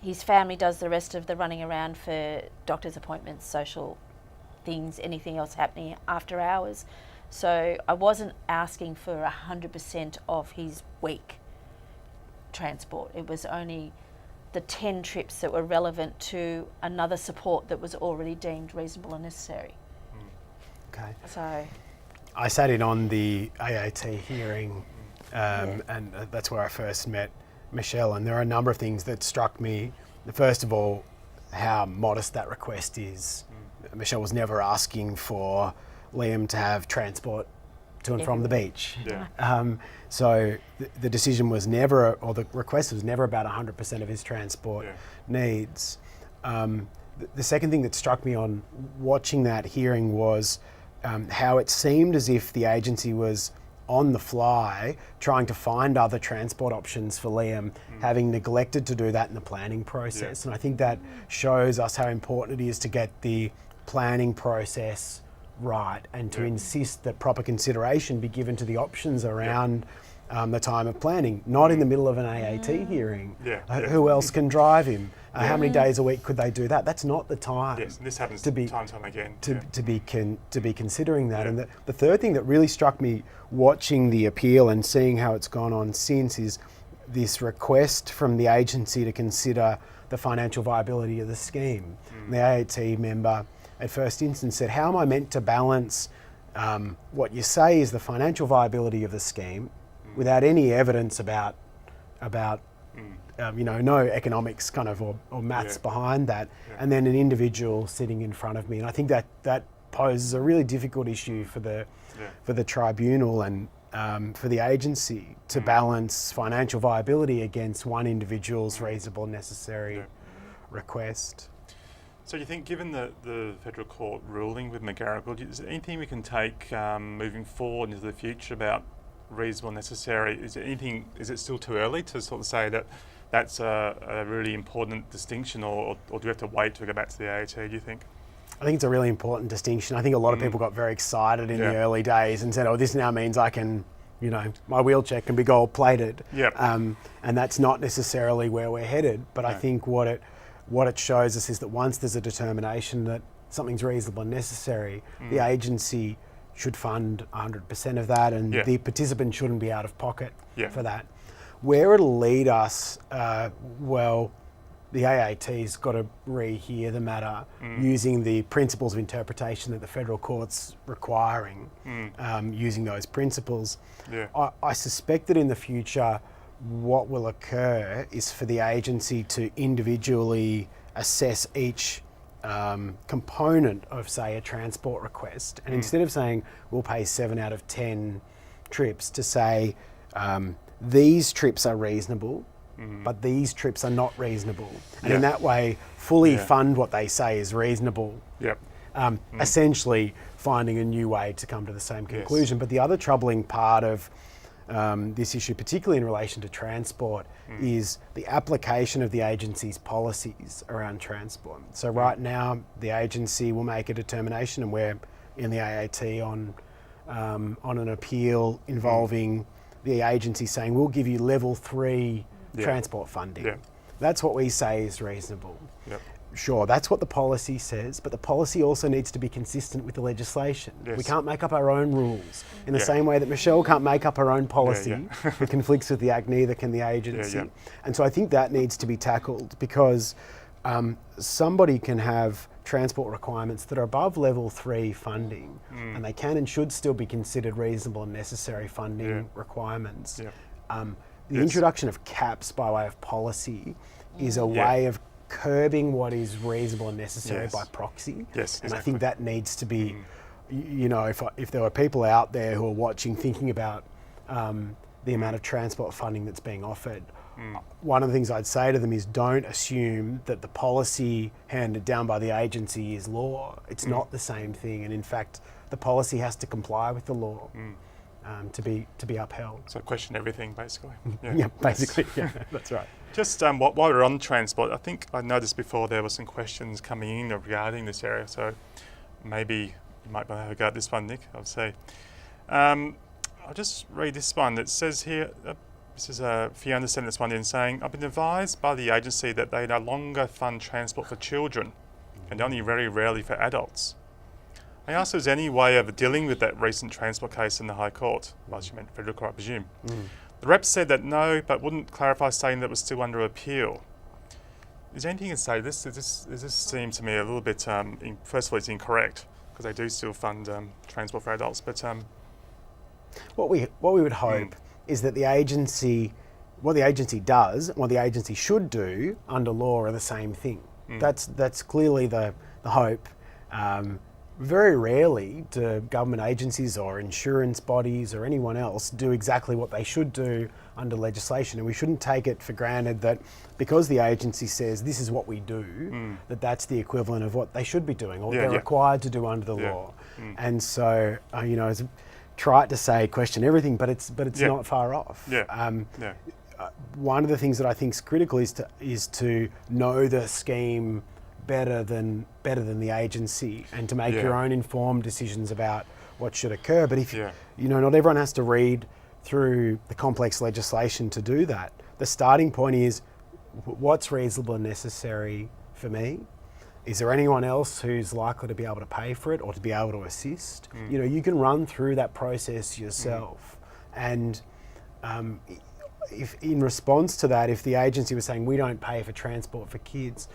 his family does the rest of the running around for doctor's appointments, social things, anything else happening after hours. So I wasn't asking for 100% of his week transport. It was only the 10 trips that were relevant to another support that was already deemed reasonable and necessary. Okay. So I sat in on the AAT hearing, and that's where I first met Michelle, and there are a number of things that struck me. First of all, how modest that request is. Michelle was never asking for Liam to have transport to and from the beach. Yeah. So the decision was never, or the request was never about 100% of his transport needs. The second thing that struck me on watching that hearing was how it seemed as if the agency was on the fly trying to find other transport options for Liam, having neglected to do that in the planning process. And I think that shows us how important it is to get the planning process right and to insist that proper consideration be given to the options around the time of planning, not in the middle of an AAT hearing. Who else can drive him? How many days a week could they do that? That's not the time. Yes, and this happens to be, time and time again. To be considering that. And the third thing that really struck me watching the appeal and seeing how it's gone on since is this request from the agency to consider the financial viability of the scheme. The AAT member at first instance said, how am I meant to balance what you say is the financial viability of the scheme without any evidence about no economics kind of or maths behind that, and then an individual sitting in front of me. And I think that poses a really difficult issue for the tribunal and for the agency to balance financial viability against one individual's reasonable necessary request. So do you think, given the federal court ruling with McGarrigle, is there anything we can take moving forward into the future about reasonable and necessary? Is it still too early to sort of say that that's a really important distinction, or do we have to wait to go back to the AAT, do you think? I think it's a really important distinction. I think a lot of people got very excited in the early days and said, oh, this now means I can, my wheelchair can be gold plated. And that's not necessarily where we're headed. But I think what it shows us is that once there's a determination that something's reasonable and necessary, the agency should fund 100% of that, and the participant shouldn't be out of pocket for that. Where it'll lead us, the AAT's got to rehear the matter using the principles of interpretation that the federal court's requiring, using those principles. I suspect that in the future, what will occur is for the agency to individually assess each component of, say, a transport request, and instead of saying we'll pay 7 out of 10 trips, to say these trips are reasonable, but these trips are not reasonable, and in that way fully fund what they say is reasonable. Essentially finding a new way to come to the same conclusion. But the other troubling part of this issue, particularly in relation to transport, is the application of the agency's policies around transport. So right now, the agency will make a determination, and we're in the AAT on an appeal involving the agency saying we'll give you level 3 transport funding. That's what we say is reasonable. Sure, that's what the policy says, but the policy also needs to be consistent with the legislation. We can't make up our own rules. In the same way that Michelle can't make up her own policy that conflicts with the Act, neither can the agency. And so I think that needs to be tackled, because somebody can have transport requirements that are above level 3 funding, and they can and should still be considered reasonable and necessary funding requirements. The introduction of caps by way of policy is a way of curbing what is reasonable and necessary by proxy. And I think that needs to be, if there were people out there who are watching thinking about the amount of transport funding that's being offered, one of the things I'd say to them is don't assume that the policy handed down by the agency is law. It's not the same thing, and in fact the policy has to comply with the law to be upheld. So question everything, basically. Basically, that's right. Just while we're on transport, I think I noticed before there were some questions coming in regarding this area, so maybe you might have a go at this one, Nick, I'll say. I'll just read this one. It says here, This is Fiona sent this one in saying, I've been advised by the agency that they no longer fund transport for children and only very rarely for adults. I asked if there's any way of dealing with that recent transport case in the High Court. Well, she meant Federal Court, I presume. The rep said that no, but wouldn't clarify, saying that it was still under appeal. Is there anything you can say? This seems to me a little bit, first of all, it's incorrect, because they do still fund transport for adults, but... What we would hope is that what the agency does, what the agency should do under law are the same thing. That's clearly the hope. Very rarely do government agencies or insurance bodies or anyone else do exactly what they should do under legislation, and we shouldn't take it for granted that because the agency says this is what we do, that's the equivalent of what they should be doing or they're required to do under the law. And so, it's trite to say question everything, but it's not far off. One of the things that I think is critical is to know the scheme better than the agency and to make your own informed decisions about what should occur. But if not everyone has to read through the complex legislation to do that. The starting point is what's reasonable and necessary for me. Is there anyone else who's likely to be able to pay for it or to be able to assist? You can run through that process yourself. And if in response to that, if the agency was saying we don't pay for transport for kids,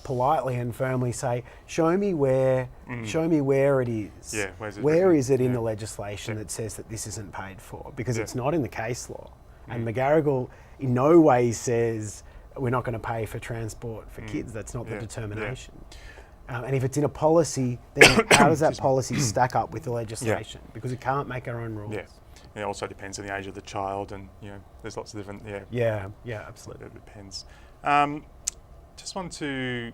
politely and firmly say, show me where it is. Where is it in the legislation that says that this isn't paid for? Because it's not in the case law. And McGarrigle in no way says we're not going to pay for transport for kids. That's not the determination. And if it's in a policy, then how does that policy stack up with the legislation? Because it can't make our own rules. It also depends on the age of the child, and there's lots of different. Absolutely. It depends. Just want to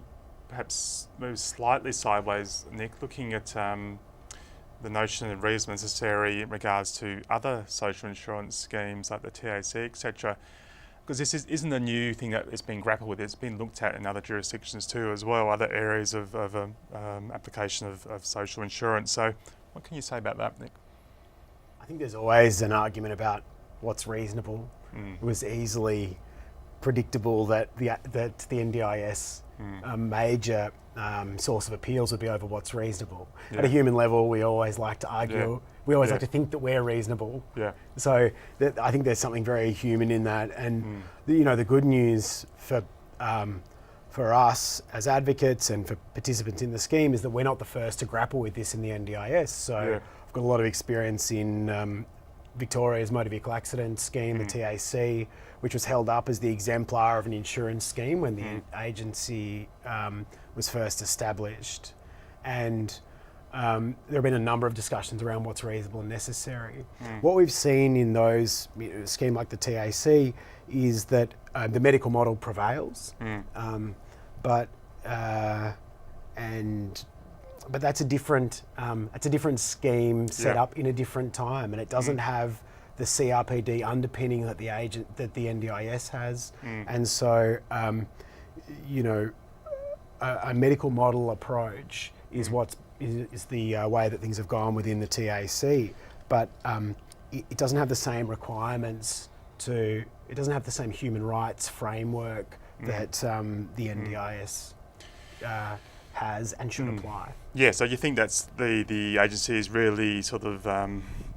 perhaps move slightly sideways, Nick, looking at the notion of reasonable and necessary in regards to other social insurance schemes like the TAC, etc. Because this isn't a new thing that it's been grappled with. It's been looked at in other jurisdictions too as well, other areas of application of social insurance. So what can you say about that, Nick? I think there's always an argument about what's reasonable. It was easily predictable that the NDIS major source of appeals would be over what's reasonable. At a human level, we always like to argue. We always like to think that we're reasonable. So I think there's something very human in that. And the good news for us as advocates and for participants in the scheme is that we're not the first to grapple with this in the NDIS. So I've got a lot of experience in Victoria's motor vehicle accident scheme, the TAC, which was held up as the exemplar of an insurance scheme when the agency was first established. And there have been a number of discussions around what's reasonable and necessary. What we've seen in those a scheme like the TAC is that the medical model prevails, but that's a different scheme set up in a different time, and it doesn't have the CRPD underpinning that the NDIS has, and so a medical model approach is is the way that things have gone within the TAC, but it doesn't have the same requirements it doesn't have the same human rights framework that the NDIS has and should apply. So you think that's the agency is really sort of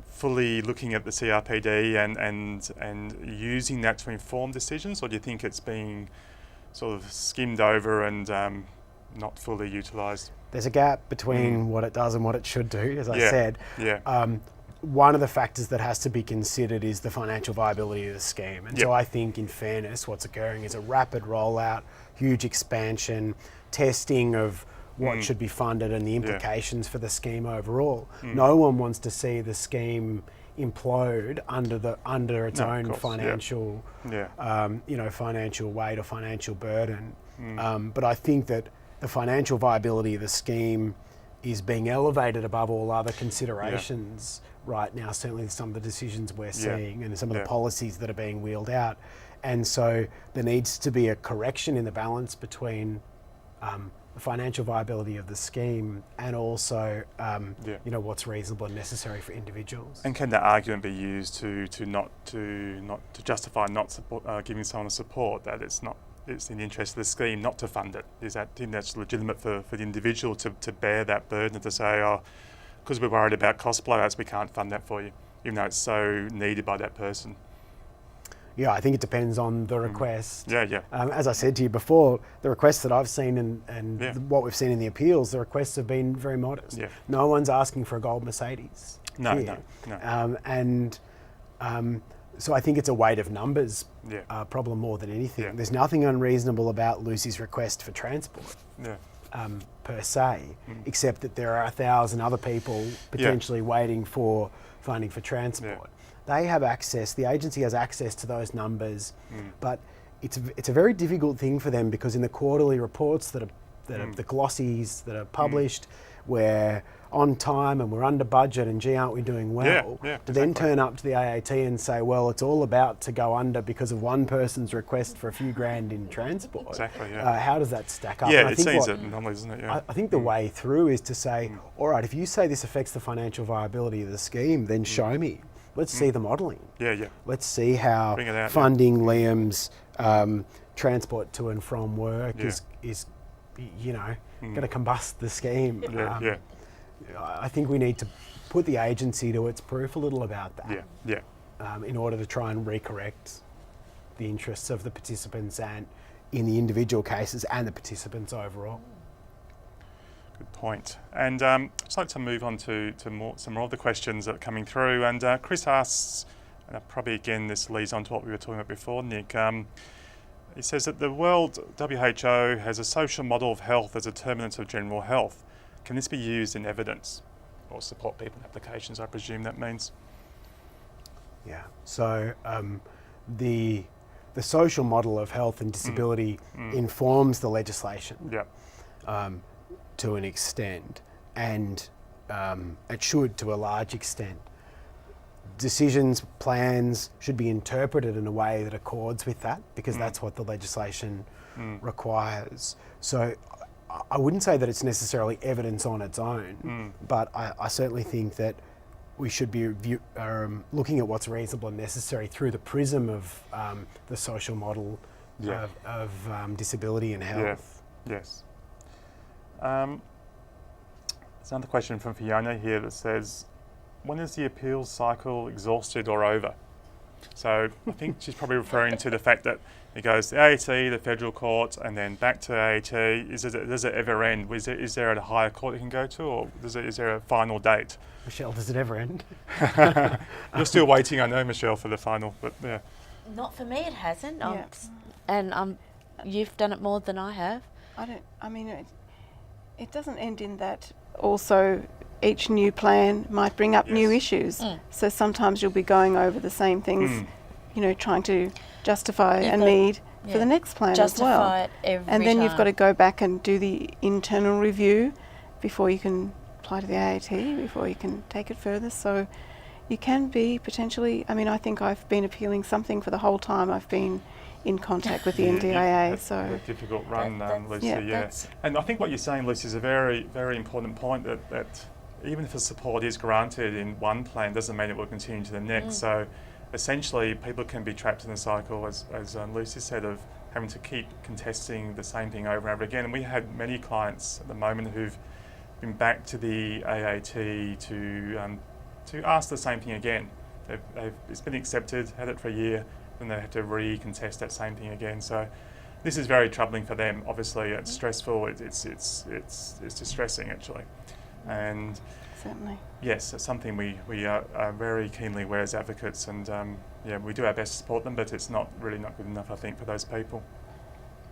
fully looking at the CRPD and using that to inform decisions, or do you think it's being sort of skimmed over and not fully utilised? There's a gap between what it does and what it should do, as I said. One of the factors that has to be considered is the financial viability of the scheme. And so I think, in fairness, what's occurring is a rapid rollout, huge expansion, testing of what should be funded and the implications for the scheme overall. No one wants to see the scheme implode under its own financial, financial weight or financial burden. But I think that the financial viability of the scheme is being elevated above all other considerations right now, certainly some of the decisions we're seeing and some of the policies that are being wheeled out. And so there needs to be a correction in the balance between the financial viability of the scheme, and also what's reasonable and necessary for individuals. And can that argument be used to justify not support, giving someone the support that it's in the interest of the scheme not to fund it? Do you think that's legitimate for the individual to bear that burden and to say, oh, because we're worried about cost blowouts, we can't fund that for you, even though it's so needed by that person? Yeah, I think it depends on the request. Yeah. As I said to you before, the requests that I've seen and what we've seen in the appeals, the requests have been very modest. Yeah. No one's asking for a gold Mercedes. No. So I think it's a weight of numbers Yeah. problem more than anything. Yeah. There's nothing unreasonable about Lucy's request for transport. Yeah. Per se, except that there are 1,000 other people potentially waiting for funding for transport. Yeah. They have access, the agency has access to those numbers, but it's a very difficult thing for them, because in the quarterly reports that are the glossies that are published, we're on time and we're under budget and gee, aren't we doing well? To then turn up to the AAT and say, well, it's all about to go under because of one person's request for a few grand in transport. Exactly, yeah. How does that stack up? Yeah, And it seems an anomaly, isn't it? Yeah. I think the way through is to say, all right, if you say this affects the financial viability of the scheme, then show me. Let's see the modelling. Yeah. Let's see how Bring it out, funding Liam's transport to and from work is going to combust the scheme. Yeah. I think we need to put the agency to its proof a little about that. Yeah. In order to try and recorrect the interests of the participants and in the individual cases and the participants overall. Good point. And I'd like to move on to some more of the questions that are coming through. And Chris asks, and probably again this leads on to what we were talking about before, Nick. He says that the World WHO has a social model of health as a determinant of general health. Can this be used in evidence or support people in applications, I presume that means? Yeah. So the social model of health and disability informs the legislation. Yeah. To an extent, and it should to a large extent. Decisions, plans should be interpreted in a way that accords with that, because that's what the legislation requires. So I wouldn't say that it's necessarily evidence on its own, but I certainly think that we should be looking at what's reasonable and necessary through the prism of the social model of disability and health. Yeah. Yes. There's another question from Fiona here that says, when is the appeals cycle exhausted or over? So I think she's probably referring to the fact that it goes to the AAT, the federal court, and then back to AAT. Does it ever end? Is there a higher court it can go to, or is there a final date? Michelle, does it ever end? You're still waiting, I know, Michelle, for the final, but yeah. Not for me, it hasn't. Yeah. And you've done it more than I have. It doesn't end in that. Also, each new plan might bring up new issues. So sometimes you'll be going over the same things, trying to justify a need for the next plan as well. Justify it every And then time. you've got to go back and do the internal review before you can apply to the AAT, before you can take it further. So you can be potentially, I think I've been appealing something for the whole time I've been in contact with the NDIA. That's a difficult run, Lucy. yeah. And I think what you're saying, Lucy, is a very, very important point, that even if the support is granted in one plan, doesn't mean it will continue to the next. So essentially, people can be trapped in the cycle, as Lucy said, of having to keep contesting the same thing over and over again. And we had many clients at the moment who've been back to the AAT to ask the same thing again. It's been accepted, had it for a year, then they have to recontest that same thing again. So this is very troubling for them. Obviously, it's stressful. It's distressing actually, and Certainly. yes, it's something we are very keenly aware as advocates, and we do our best to support them, but it's not good enough, I think, for those people.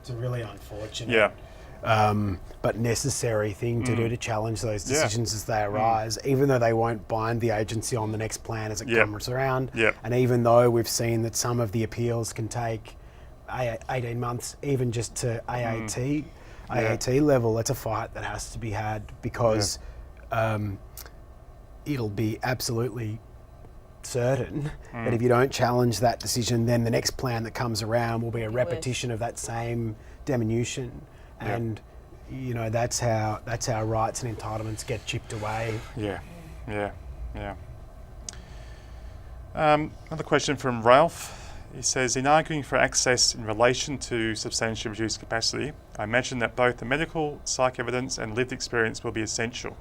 It's a really unfortunate but necessary thing to do to challenge those decisions as they arise, even though they won't bind the agency on the next plan as it comes around. And even though we've seen that some of the appeals can take 18 months, even just to AAT level, that's a fight that has to be had, because it'll be absolutely certain that if you don't challenge that decision, then the next plan that comes around will be a repetition of that same diminution. And you know, that's how rights and entitlements get chipped away. Yeah. Another question from Ralph. He says, in arguing for access in relation to substantially reduced capacity, I imagine that both the medical, psych evidence and lived experience will be essential.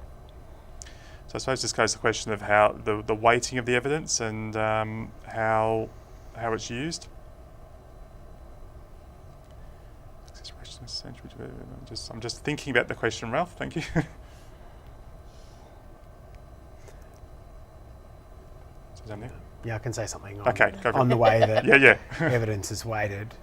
So I suppose this goes to the question of how the weighting of the evidence and how it's used. I'm just thinking about the question, Ralph. Thank you. Yeah, I can say something on the way that yeah. evidence is weighted.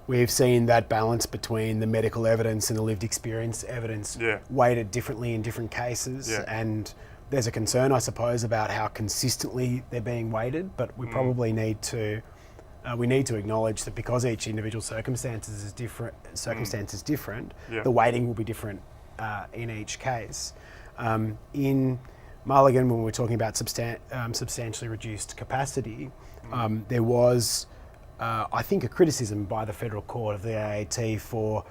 We've seen that balance between the medical evidence and the lived experience evidence weighted differently in different cases, and there's a concern, I suppose, about how consistently they're being weighted, but we probably need to acknowledge that because each individual circumstance is different, the weighting will be different in each case. In Mulligan, when we're talking about substantially reduced capacity, there was, I think, a criticism by the Federal Court of the AAT for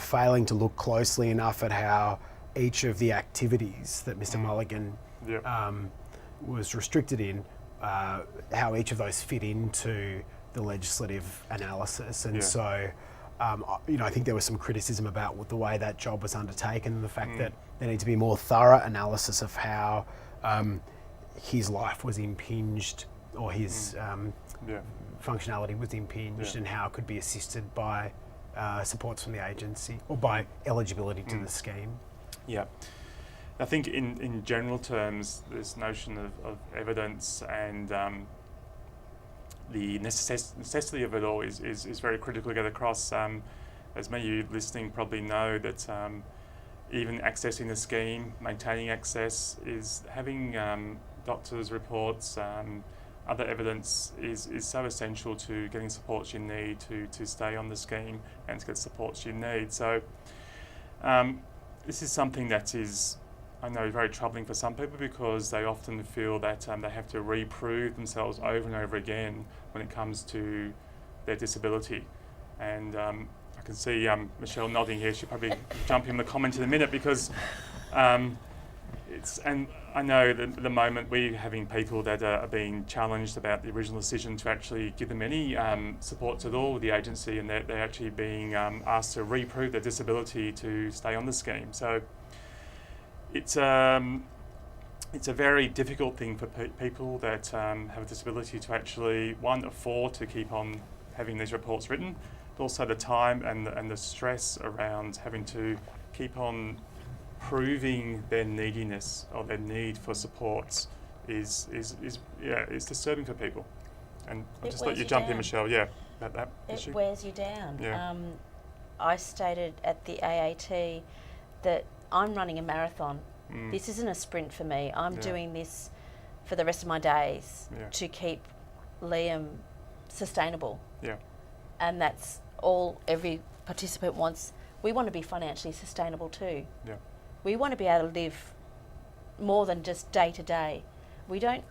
failing to look closely enough at how each of the activities that Mr. Mulligan was restricted in, how each of those fit into the legislative analysis. And so, I think there was some criticism about the way that job was undertaken and the fact that there needs to be more thorough analysis of how his life was impinged, or his functionality was impinged, and how it could be assisted by supports from the agency or by eligibility to the scheme. Yeah. I think in general terms, this notion of evidence and the necessity of it all is very critical to get across. As many of you listening probably know, that even accessing the scheme, maintaining access, is having doctors' reports, other evidence is so essential to getting supports you need to stay on the scheme and to get supports you need. So this is something that is, I know, very troubling for some people, because they often feel that they have to reprove themselves over and over again when it comes to their disability. And I can see Michelle nodding here. She'll probably jump in the comment in a minute, because and I know that at the moment we're having people that are being challenged about the original decision to actually give them any supports at all with the agency, and they're actually being asked to reprove their disability to stay on the scheme. So it's a very difficult thing for people that have a disability to actually, one, afford to keep on having these reports written, but also the time and the stress around having to keep on proving their neediness or their need for supports is disturbing for people. And I'll just let you jump in, Michelle, about that issue. It wears you down. Yeah. I stated at the AAT that I'm running a marathon. This isn't a sprint for me. I'm doing this for the rest of my days to keep Liam sustainable. Yeah. And that's all every participant wants. We want to be financially sustainable too. Yeah. We want to be able to live more than just day to day. We don't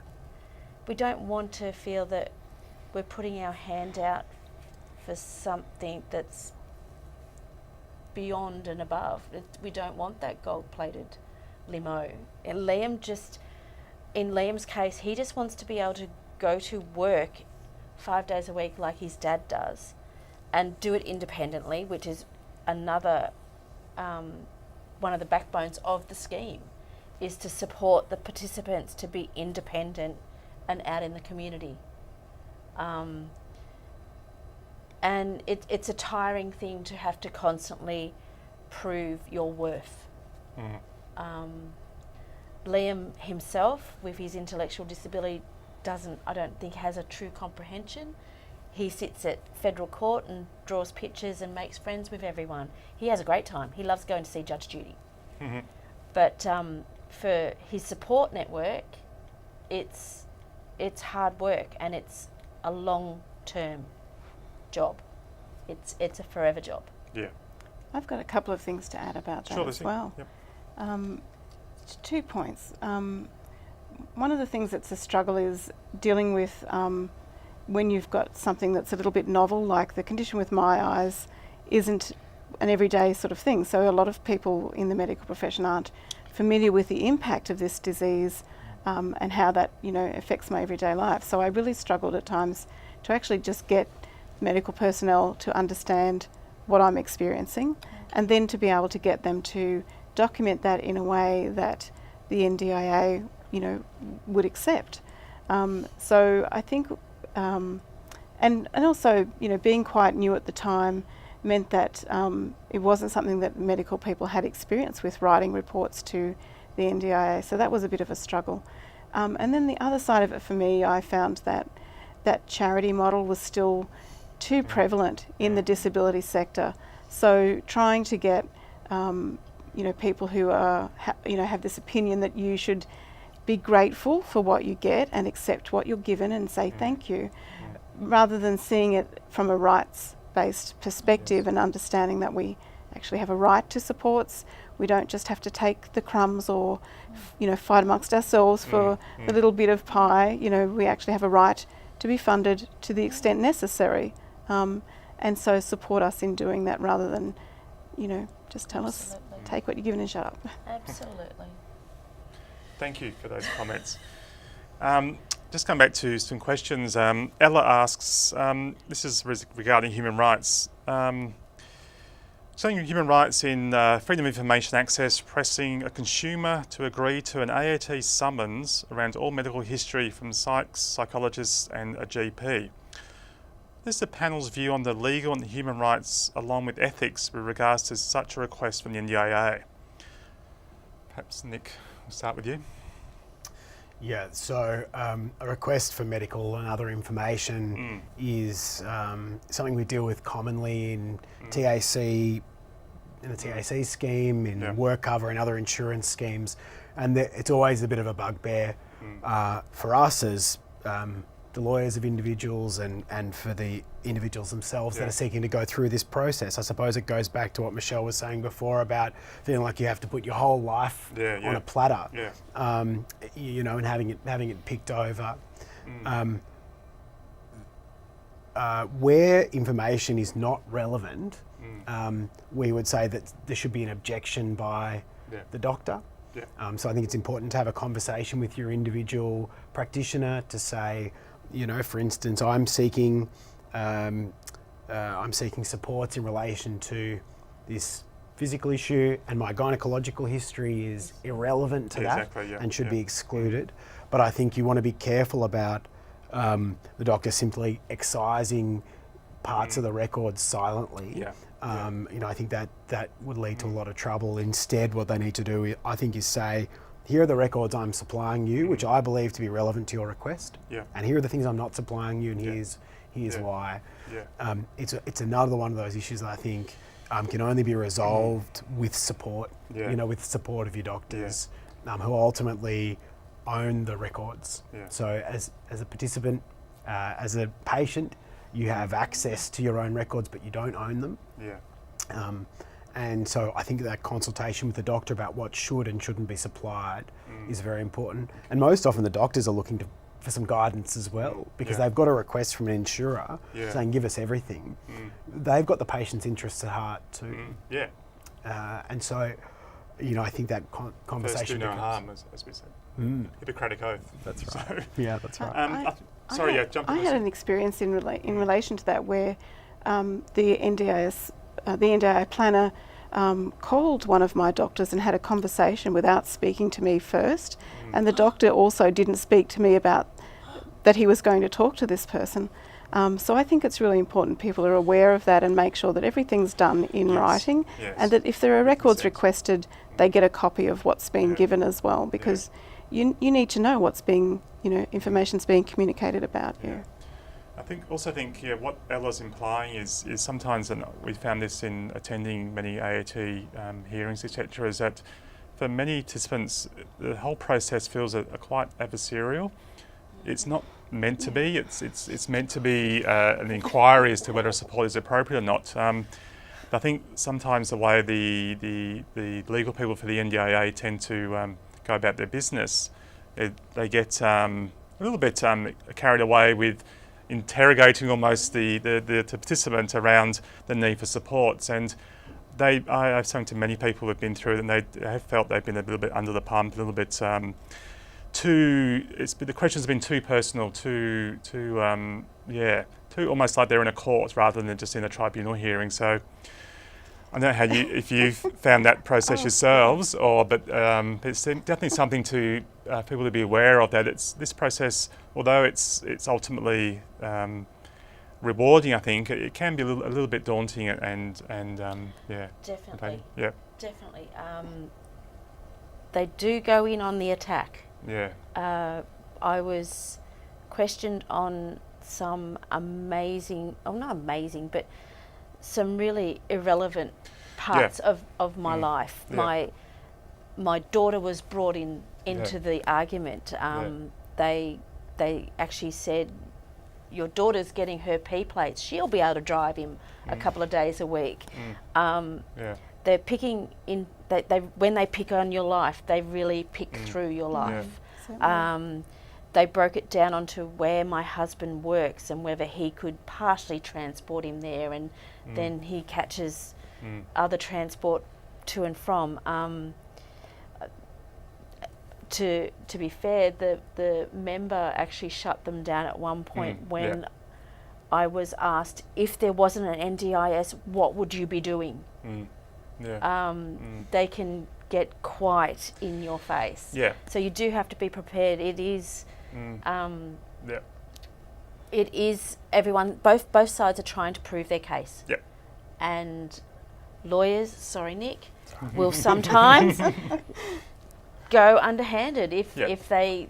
want to feel that we're putting our hand out for something that's beyond and above. We don't want that gold-plated limo. And in Liam's case, he just wants to be able to go to work 5 days a week like his dad does, and do it independently, which is another one of the backbones of the scheme, is to support the participants to be independent and out in the community. And it's a tiring thing to have to constantly prove your worth. Liam himself, with his intellectual disability, I don't think has a true comprehension. He sits at federal court and draws pictures and makes friends with everyone. He has a great time. He loves going to see Judge Judy. Mm-hmm. But for his support network, it's hard work, and it's a long-term job. It's a forever job. Yeah. I've got a couple of things to add about that as well. Yep. 2 points. One of the things that's a struggle is dealing with when you've got something that's a little bit novel, like the condition with my eyes isn't an everyday sort of thing. So a lot of people in the medical profession aren't familiar with the impact of this disease and how that, affects my everyday life. So I really struggled at times to actually just get medical personnel to understand what I'm experiencing, and then to be able to get them to document that in a way that the NDIA, would accept. So I think, and also, being quite new at the time meant that it wasn't something that medical people had experience with, writing reports to the NDIA. So that was a bit of a struggle. And then the other side of it for me, I found that that charity model was still too prevalent in the disability sector. So trying to get, people who are, have this opinion that you should be grateful for what you get and accept what you're given and say thank you, rather than seeing it from a rights-based perspective and understanding that we actually have a right to supports. We don't just have to take the crumbs or, fight amongst ourselves for the little bit of pie. We actually have a right to be funded to the extent necessary. And so support us in doing that rather than, just tell us, take what you're given and shut up. Absolutely. Thank you for those comments. Just come back to some questions. Ella asks, this is regarding human rights. Saying human rights in freedom of information access, pressing a consumer to agree to an AAT summons around all medical history from psychs, psychologists and a GP. What is the panel's view on the legal and human rights along with ethics with regards to such a request from the NDIA? Perhaps Nick, we'll start with you. Yeah, so a request for medical and other information is something we deal with commonly in TAC, in the TAC scheme, in work cover and other insurance schemes, and it's always a bit of a bugbear for us as the lawyers of individuals and for the individuals themselves that are seeking to go through this process. I suppose it goes back to what Michelle was saying before about feeling like you have to put your whole life on a platter, and having it picked over. Where information is not relevant, we would say that there should be an objection by the doctor. So I think it's important to have a conversation with your individual practitioner to say, for instance, I'm seeking supports in relation to this physical issue, and my gynecological history is irrelevant to that and should be excluded. But I think you want to be careful about the doctor simply excising parts of the records silently. I think that would lead to a lot of trouble. Instead, what they need to do, I think, is say, here are the records I'm supplying you, which I believe to be relevant to your request, and here are the things I'm not supplying you, and here's why. It's another one of those issues that I think can only be resolved with support, with support of your doctors, who ultimately own the records. So as a participant, as a patient, you have access to your own records, but you don't own them. And so I think that consultation with the doctor about what should and shouldn't be supplied is very important. And most often the doctors are looking for some guidance as well, because they've got a request from an insurer saying, give us everything. They've got the patient's interests at heart too. And so, I think that conversation... First do no harm, as we said. Hippocratic oath. That's right. So, that's right. I had an experience in relation to that where the NDIA planner called one of my doctors and had a conversation without speaking to me first, and the doctor also didn't speak to me about that he was going to talk to this person. So I think it's really important people are aware of that and make sure that everything's done in writing, and that if there are records requested, they get a copy of what's been given as well, because you need to know what's being, information's being communicated about you. I think what Ella's implying is sometimes, and we found this in attending many AAT hearings, etc., is that for many participants, the whole process feels quite adversarial. It's not meant to be. It's meant to be an inquiry as to whether support is appropriate or not. But I think sometimes the way the legal people for the NDIA tend to go about their business, they get a little bit carried away with interrogating almost the participant around the need for supports, and I've spoken to many people who've been through it, and they have felt they've been a little bit under the pump, a little bit the questions have been too personal, too almost like they're in a court rather than just in a tribunal hearing. So I don't know how if you've found that process yourselves, but it's definitely something to people to be aware of, that this process, although it's ultimately rewarding, I think it can be a little bit daunting and Definitely. Yeah. Definitely. They do go in on the attack. Yeah. I was questioned on some but some really irrelevant parts of my life. Yeah. My daughter was brought into the argument. They actually said, your daughter's getting her P plates. She'll be able to drive him a couple of days a week. They're picking in. They when they pick on your life, they really pick through your life. They broke it down onto where my husband works and whether he could partially transport him there, and then he catches other transport to and from. To be fair, the member actually shut them down at one point when I was asked, if there wasn't an NDIS, what would you be doing? They can get quite in your face. Yeah. So you do have to be prepared. It is. It is everyone. Both sides are trying to prove their case. Yep. And lawyers, sorry Nick, will sometimes go underhanded if they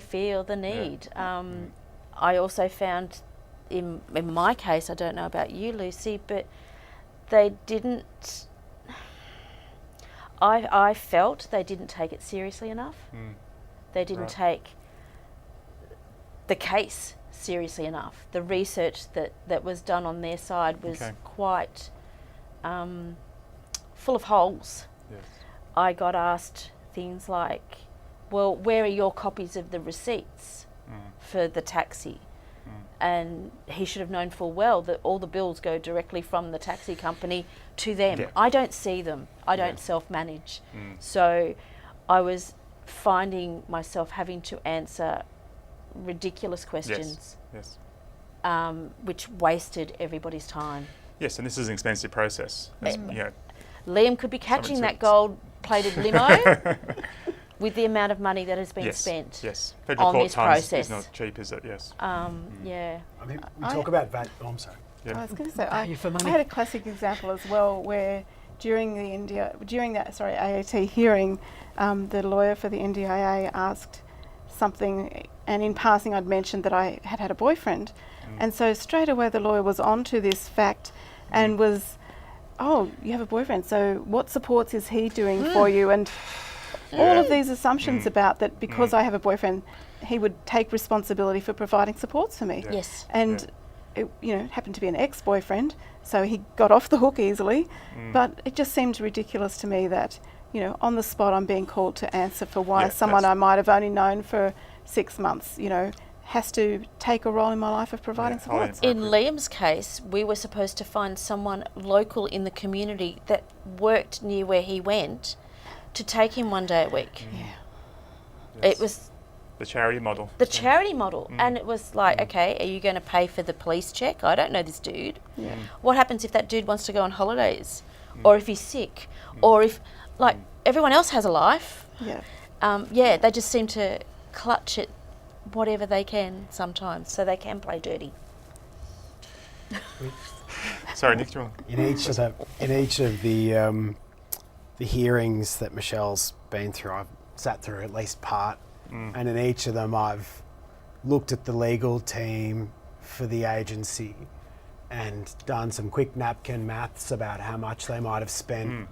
feel the need. I also found in my case, I don't know about you, Lucy, but they didn't. I felt they didn't take it seriously enough. They didn't take the case seriously enough. The research that was done on their side was quite full of holes. Yes. I got asked things like, well, where are your copies of the receipts for the taxi? And he should have known full well that all the bills go directly from the taxi company to them. Yeah. I don't see them. I don't self-manage. So I was finding myself having to answer ridiculous questions, which wasted everybody's time. Yes, and this is an expensive process. Liam could be catching that gold-plated limo with the amount of money that has been spent Federal on court this time process. is not cheap, is it? Yes. Yeah. I mean, we talk about that. Oh, I'm sorry. Yeah. I was going to say, I for money. had a classic example as well, where during that AAT hearing, the lawyer for the NDIA asked something, and in passing I'd mentioned that I had a boyfriend, and so straight away the lawyer was onto this fact and was, oh, you have a boyfriend, so what supports is he doing for you? And all of these assumptions about that because I have a boyfriend, he would take responsibility for providing supports for me. Yes. And it happened to be an ex-boyfriend, so he got off the hook easily. But it just seemed ridiculous to me that, on the spot I'm being called to answer for why someone I might have only known for 6 months, has to take a role in my life of providing supports. In Liam's case, we were supposed to find someone local in the community that worked near where he went to take him one day a week. It was the charity model. And it was like, okay, are you going to pay for the police check? I don't know this dude. What happens if that dude wants to go on holidays, or if he's sick, or if everyone else has a life? They just seem to clutch at whatever they can sometimes, so they can play dirty. Sorry, Nick, do you want? In each of the hearings that Michelle's been through, I've sat through at least part, and in each of them I've looked at the legal team for the agency and done some quick napkin maths about how much they might have spent,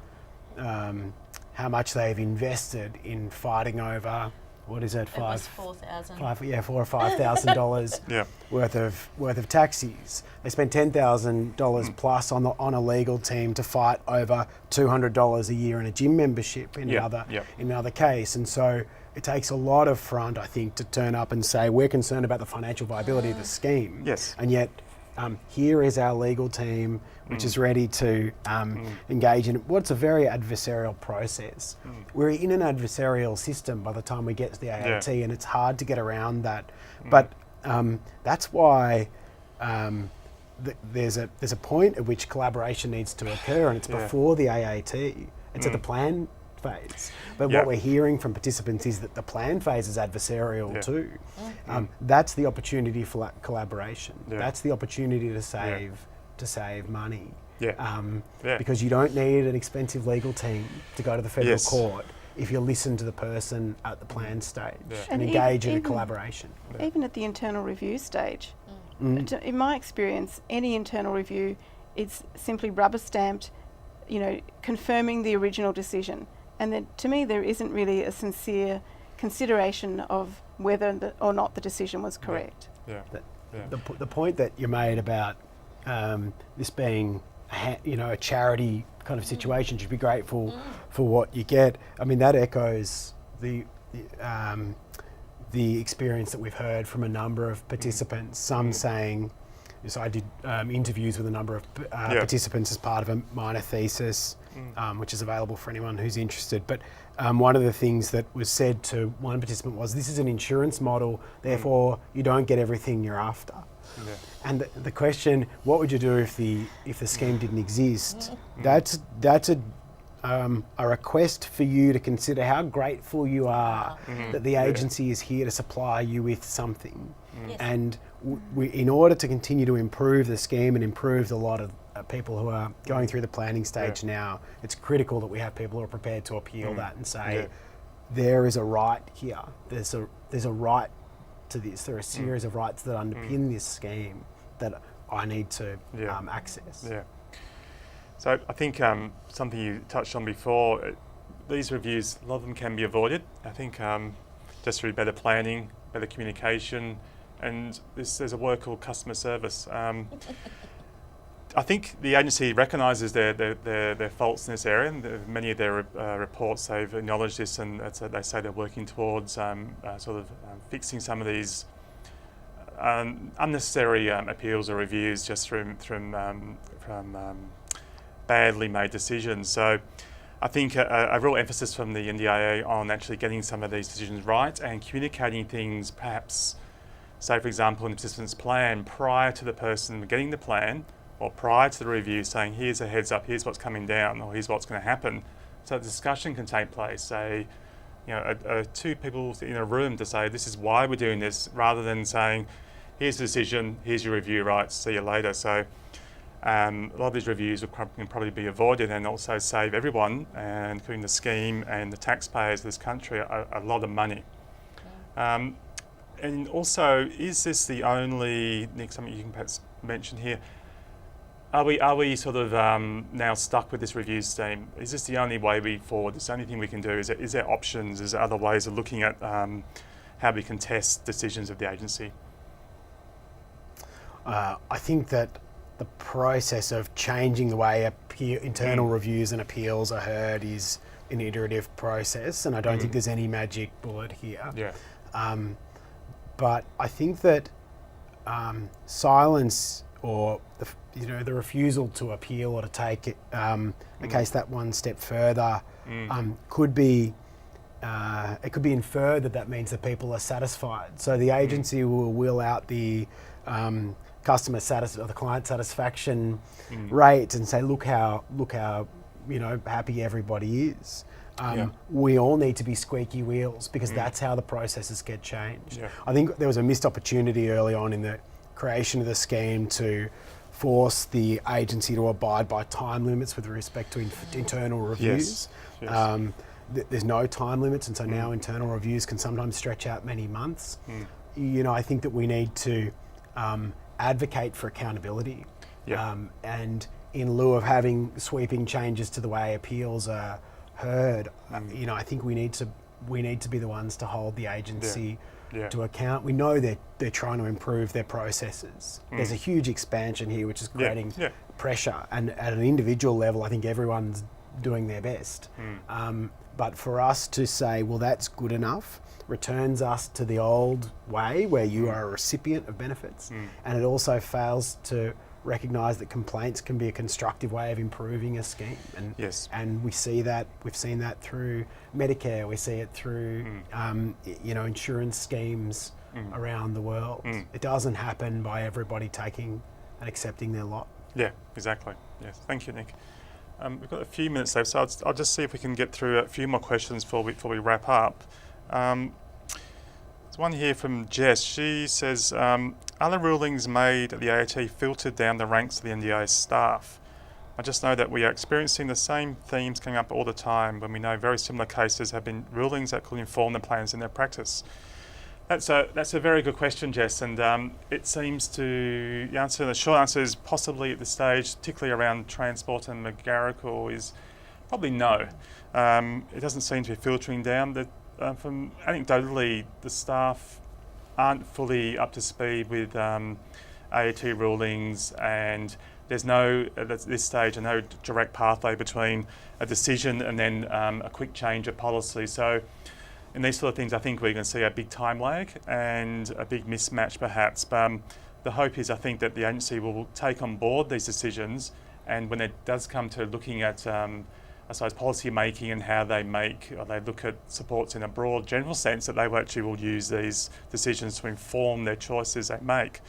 how much they've invested in fighting over, what is it, It was $4,000. $4,000 or $5,000 worth of taxis. They spent $10,000 plus on a legal team to fight over $200 a year in a gym membership in another case. And so it takes a lot of front, I think, to turn up and say we're concerned about the financial viability of the scheme. Yes. And yet here is our legal team, which is ready to engage in what's a very adversarial process. We're in an adversarial system by the time we get to the AAT, and it's hard to get around that. But that's why there's a point at which collaboration needs to occur, and it's before the AAT. It's at the plan phase. But what we're hearing from participants is that the plan phase is adversarial too. That's the opportunity for collaboration. That's the opportunity to save money. Because you don't need an expensive legal team to go to the federal court if you listen to the person at the plan stage and engage in a collaboration. Even at the internal review stage, in my experience, any internal review is simply rubber stamped, confirming the original decision. And then, to me, there isn't really a sincere consideration of whether or not the decision was correct. The point that you made about this being a charity kind of situation, should be grateful for what you get. I mean, that echoes the experience that we've heard from a number of participants. Some saying, so I did interviews with a number of participants as part of a minor thesis, which is available for anyone who's interested. But one of the things that was said to one participant was, this is an insurance model, therefore you don't get everything you're after. And the question, what would you do if the scheme didn't exist? That's a request for you to consider how grateful you are that the agency is here to supply you with something. And in order to continue to improve the scheme and improve the lot of people who are going through the planning stage now, it's critical that we have people who are prepared to appeal that and say, there is a right here. There's a right to this. There are a series of rights that underpin this scheme that I need to access. So I think something you touched on before, these reviews, a lot of them can be avoided. I think just through better planning, better communication, and there's a word called customer service. I think the agency recognises their faults in this area, and many of their reports they've acknowledged this, and they say they're working towards fixing some of these unnecessary appeals or reviews just from badly made decisions. So I think a real emphasis from the NDIA on actually getting some of these decisions right and communicating things, perhaps, say for example in the participant's plan, prior to the person getting the plan or prior to the review, saying here's a heads up, here's what's coming down, or here's what's going to happen. So the discussion can take place, say, two people in a room to say this is why we're doing this, rather than saying here's the decision, here's your review rights, see you later. So a lot of these reviews can probably be avoided and also save everyone, including the scheme and the taxpayers of this country, a lot of money. And also, is this the only, Nick, something you can perhaps mention here, are we sort of now stuck with this review scheme? Is this the only way forward? Is the only thing we can do? Is there options? Is there other ways of looking at how we can test decisions of the agency? I think that the process of changing the way internal reviews and appeals are heard is an iterative process, and I don't think there's any magic bullet here. But I think that silence or the refusal to appeal or to take it, a case that one step further could be it could be inferred that means that people are satisfied. So the agency will wheel out the the client satisfaction rate and say, look how happy everybody is. We all need to be squeaky wheels because that's how the processes get changed. I think there was a missed opportunity early on in the creation of the scheme to force the agency to abide by time limits with respect to internal reviews. There's no time limits, and so now internal reviews can sometimes stretch out many months. I think that we need to advocate for accountability, and in lieu of having sweeping changes to the way appeals are heard, I think we need to be the ones to hold the agency to account. We know that they're trying to improve their processes. There's a huge expansion here which is creating pressure, and at an individual level I think everyone's doing their best. But for us to say, well, that's good enough, returns us to the old way where you are a recipient of benefits, and it also fails to recognise that complaints can be a constructive way of improving a scheme. And Yes. and we've seen that through Medicare, we see it through insurance schemes around the world. It doesn't happen by everybody taking and accepting their lot. Yeah, exactly. Yes, thank you, Nick. We've got a few minutes left, so I'll just see if we can get through a few more questions before we wrap up. There's one here from Jess. She says, are the rulings made at the AAT filtered down the ranks of the NDIA staff? I just know that we are experiencing the same themes coming up all the time when we know very similar cases have been rulings that could inform the plans in their practice. That's a very good question, Jess, and it seems the short answer is possibly at this stage, particularly around transport and McGarrigle, is probably no. It doesn't seem to be filtering down. From anecdotally, the staff aren't fully up to speed with AAT rulings, and there's at this stage no direct pathway between a decision and then a quick change of policy. So in these sort of things, I think we're going to see a big time lag and a big mismatch perhaps. But the hope is, I think, that the agency will take on board these decisions, and when it does come to looking at I suppose policy making and how they look at supports in a broad general sense, that they actually will use these decisions to inform their choices they make.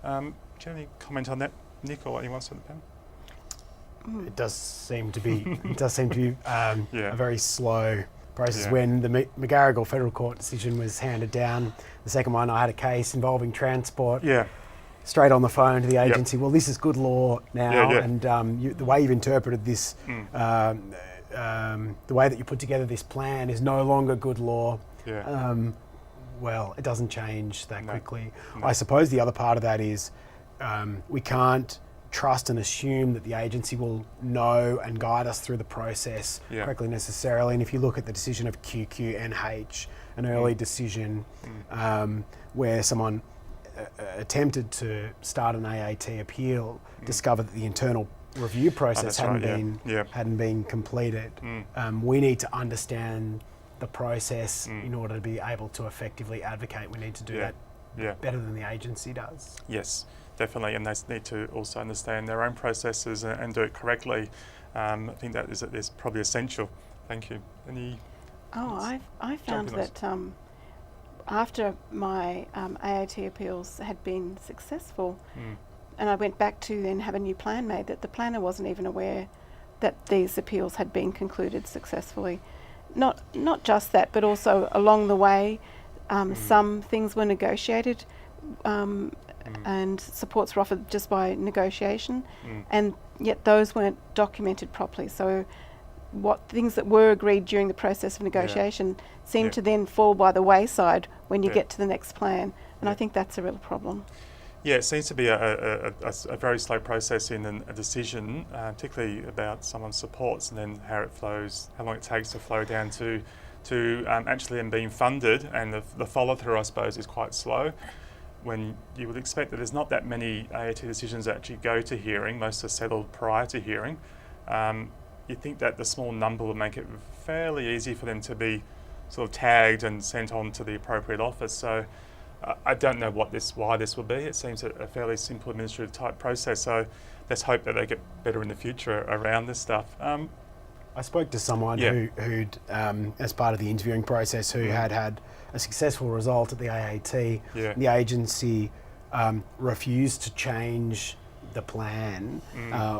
Do you have any comment on that, Nick, or anyone else on the panel? It does seem to be a very slow process. Yeah. When the McGarrigle Federal Court decision was handed down, the second one, I had a case involving transport. Yeah. Straight on the phone to the agency. Well, this is good law now, and the way you've interpreted this, the way that you put together this plan is no longer good law. Yeah. Well, it doesn't change that quickly. No. I suppose the other part of that is we can't trust and assume that the agency will know and guide us through the process correctly necessarily. And if you look at the decision of QQNH, an early decision where someone attempted to start an AAT appeal, discovered that the internal review process hadn't been completed. We need to understand the process in order to be able to effectively advocate. We need to do that better than the agency does. Yes, definitely, and they need to also understand their own processes and do it correctly. I think that is probably essential. Thank you. I found that after my AAT appeals had been successful, and I went back to then have a new plan made, that the planner wasn't even aware that these appeals had been concluded successfully. Not just that, but also along the way, some things were negotiated and supports were offered just by negotiation, and yet those weren't documented properly. So what things that were agreed during the process of negotiation seem to then fall by the wayside when you get to the next plan, and I think that's a real problem. Yeah, it seems to be a very slow process in a decision, particularly about someone's supports and then how it flows, how long it takes to flow down to actually them being funded, and the follow through, I suppose, is quite slow. When you would expect that there's not that many AAT decisions that actually go to hearing, most are settled prior to hearing. You'd think that the small number would make it fairly easy for them to be sort of tagged and sent on to the appropriate office. So I don't know why this will be. It seems a fairly simple administrative type process. So let's hope that they get better in the future around this stuff. I spoke to someone who'd, as part of the interviewing process, who had a successful result at the AAT. The agency refused to change the plan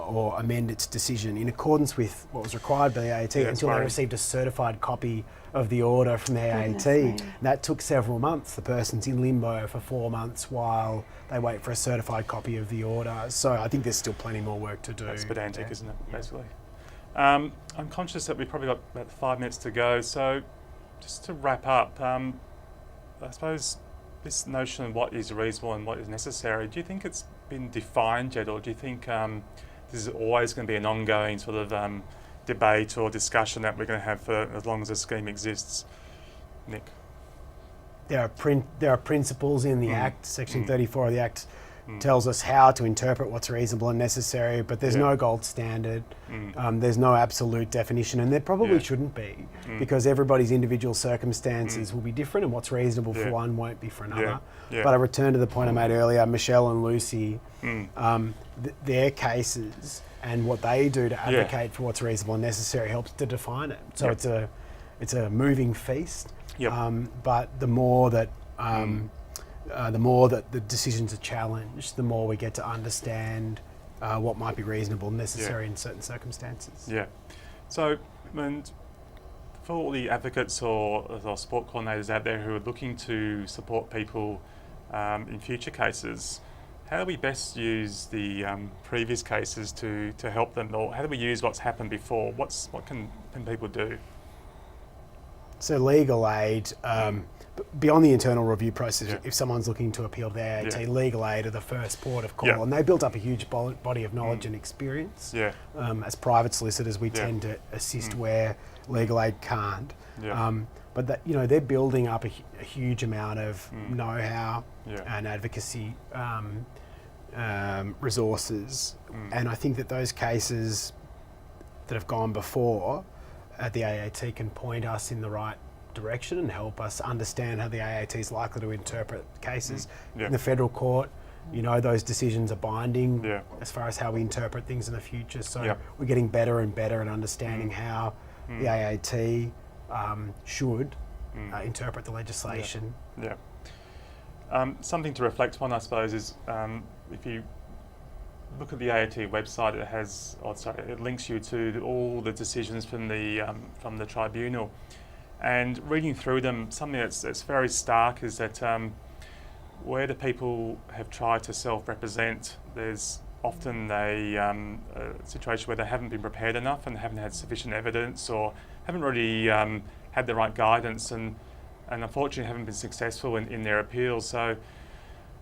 or amend its decision in accordance with what was required by the AAT until they received a certified copy of the order from the AAT. That took several months. The person's in limbo for 4 months while they wait for a certified copy of the order. So I think there's still plenty more work to do. That's pedantic, isn't it, basically? I'm conscious that we've probably got about 5 minutes to go. So just to wrap up, I suppose this notion of what is reasonable and what is necessary, do you think it's been defined yet, or do you think this is always going to be an ongoing sort of debate or discussion that we're going to have for as long as the scheme exists? Nick? There are principles in the Act, Section 34 of the Act, tells us how to interpret what's reasonable and necessary, but there's no gold standard. There's no absolute definition, and there probably shouldn't be, because everybody's individual circumstances will be different, and what's reasonable for one won't be for another. But I return to the point I made earlier, Michelle and Lucy, their cases and what they do to advocate for what's reasonable and necessary helps to define it. So it's a moving feast, but the more that the decisions are challenged, the more we get to understand what might be reasonable and necessary in certain circumstances. Yeah. So, for all the advocates or sport coordinators out there who are looking to support people in future cases, how do we best use the previous cases to help them, or how do we use what's happened before? What can people do? So legal aid, beyond the internal review process, if someone's looking to appeal their AAT, legal aid are the first port of call, and they built up a huge body of knowledge and experience. As private solicitors, we tend to assist where legal aid can't. But that, they're building up a huge amount of know-how and advocacy resources, and I think that those cases that have gone before at the AAT can point us in the right direction and help us understand how the AAT is likely to interpret cases. In the federal court, those decisions are binding as far as how we interpret things in the future. So we're getting better and better at understanding how the AAT should interpret the legislation. Something to reflect upon, I suppose, is if you look at the AAT website, it links you to all the decisions from the tribunal. And reading through them, something that's very stark is that where the people have tried to self-represent, there's often a situation where they haven't been prepared enough and haven't had sufficient evidence, or haven't really had the right guidance, and unfortunately haven't been successful in their appeals. So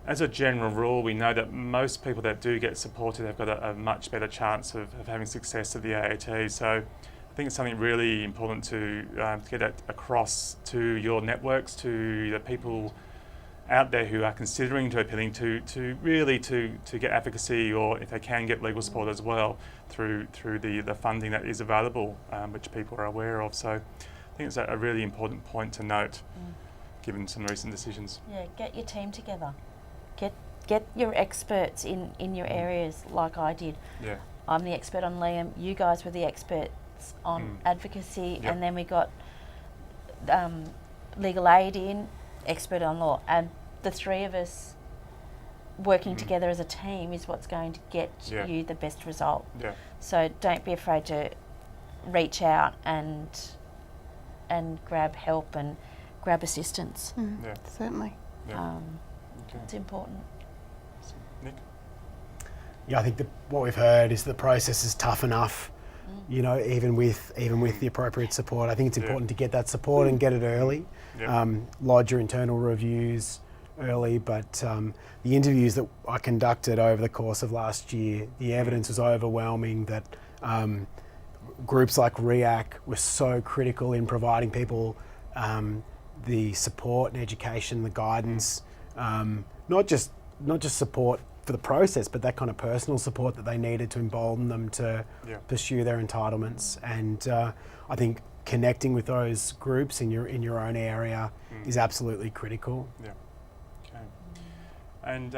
as a general rule, we know that most people that do get supported have got a much better chance of having success at the AAT. So I think it's something really important to get that across to your networks, to the people out there who are considering to appealing, to get advocacy, or if they can get legal support as well through the funding that is available, which people are aware of. So I think it's a really important point to note, given some recent decisions. Yeah, get your team together. Get your experts in your areas, like I did. I'm the expert on Liam. You guys were the experts on advocacy, and then we got legal aid in, expert on law, and the three of us working together as a team is what's going to get you the best result. So don't be afraid to reach out and grab help and grab assistance. Certainly. It's important. Nick? Yeah, I think what we've heard is the process is tough enough, even with the appropriate support. I think it's important to get that support and get it early. Lodge your internal reviews early, but the interviews that I conducted over the course of last year, the evidence was overwhelming that groups like RIAC were so critical in providing people the support and education, the guidance, not just support for the process, but that kind of personal support that they needed to embolden them to pursue their entitlements. And I think connecting with those groups in your own area is absolutely critical. Okay. And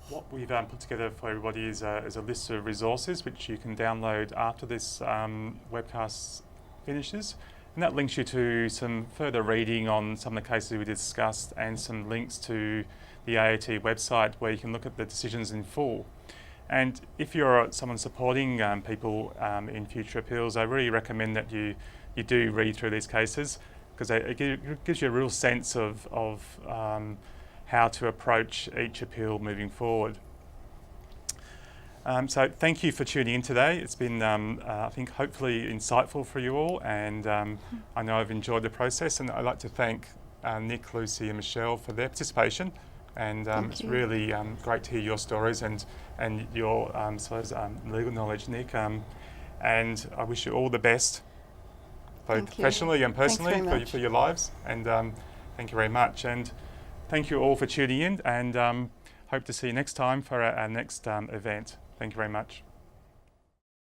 what we've put together for everybody is a list of resources which you can download after this webcast finishes. And that links you to some further reading on some of the cases we discussed, and some links to the AAT website where you can look at the decisions in full. And if you're someone supporting people in future appeals, I really recommend that you do read through these cases, because it gives you a real sense of how to approach each appeal moving forward. So thank you for tuning in today. It's been, I think, hopefully insightful for you all, and I know I've enjoyed the process, and I'd like to thank Nick, Lucy and Michelle for their participation, and it's really great to hear your stories and your legal knowledge, Nick, and I wish you all the best, both professionally and personally, for your lives, and thank you very much, and thank you all for tuning in, and Hope to see you next time for our next event. Thank you very much.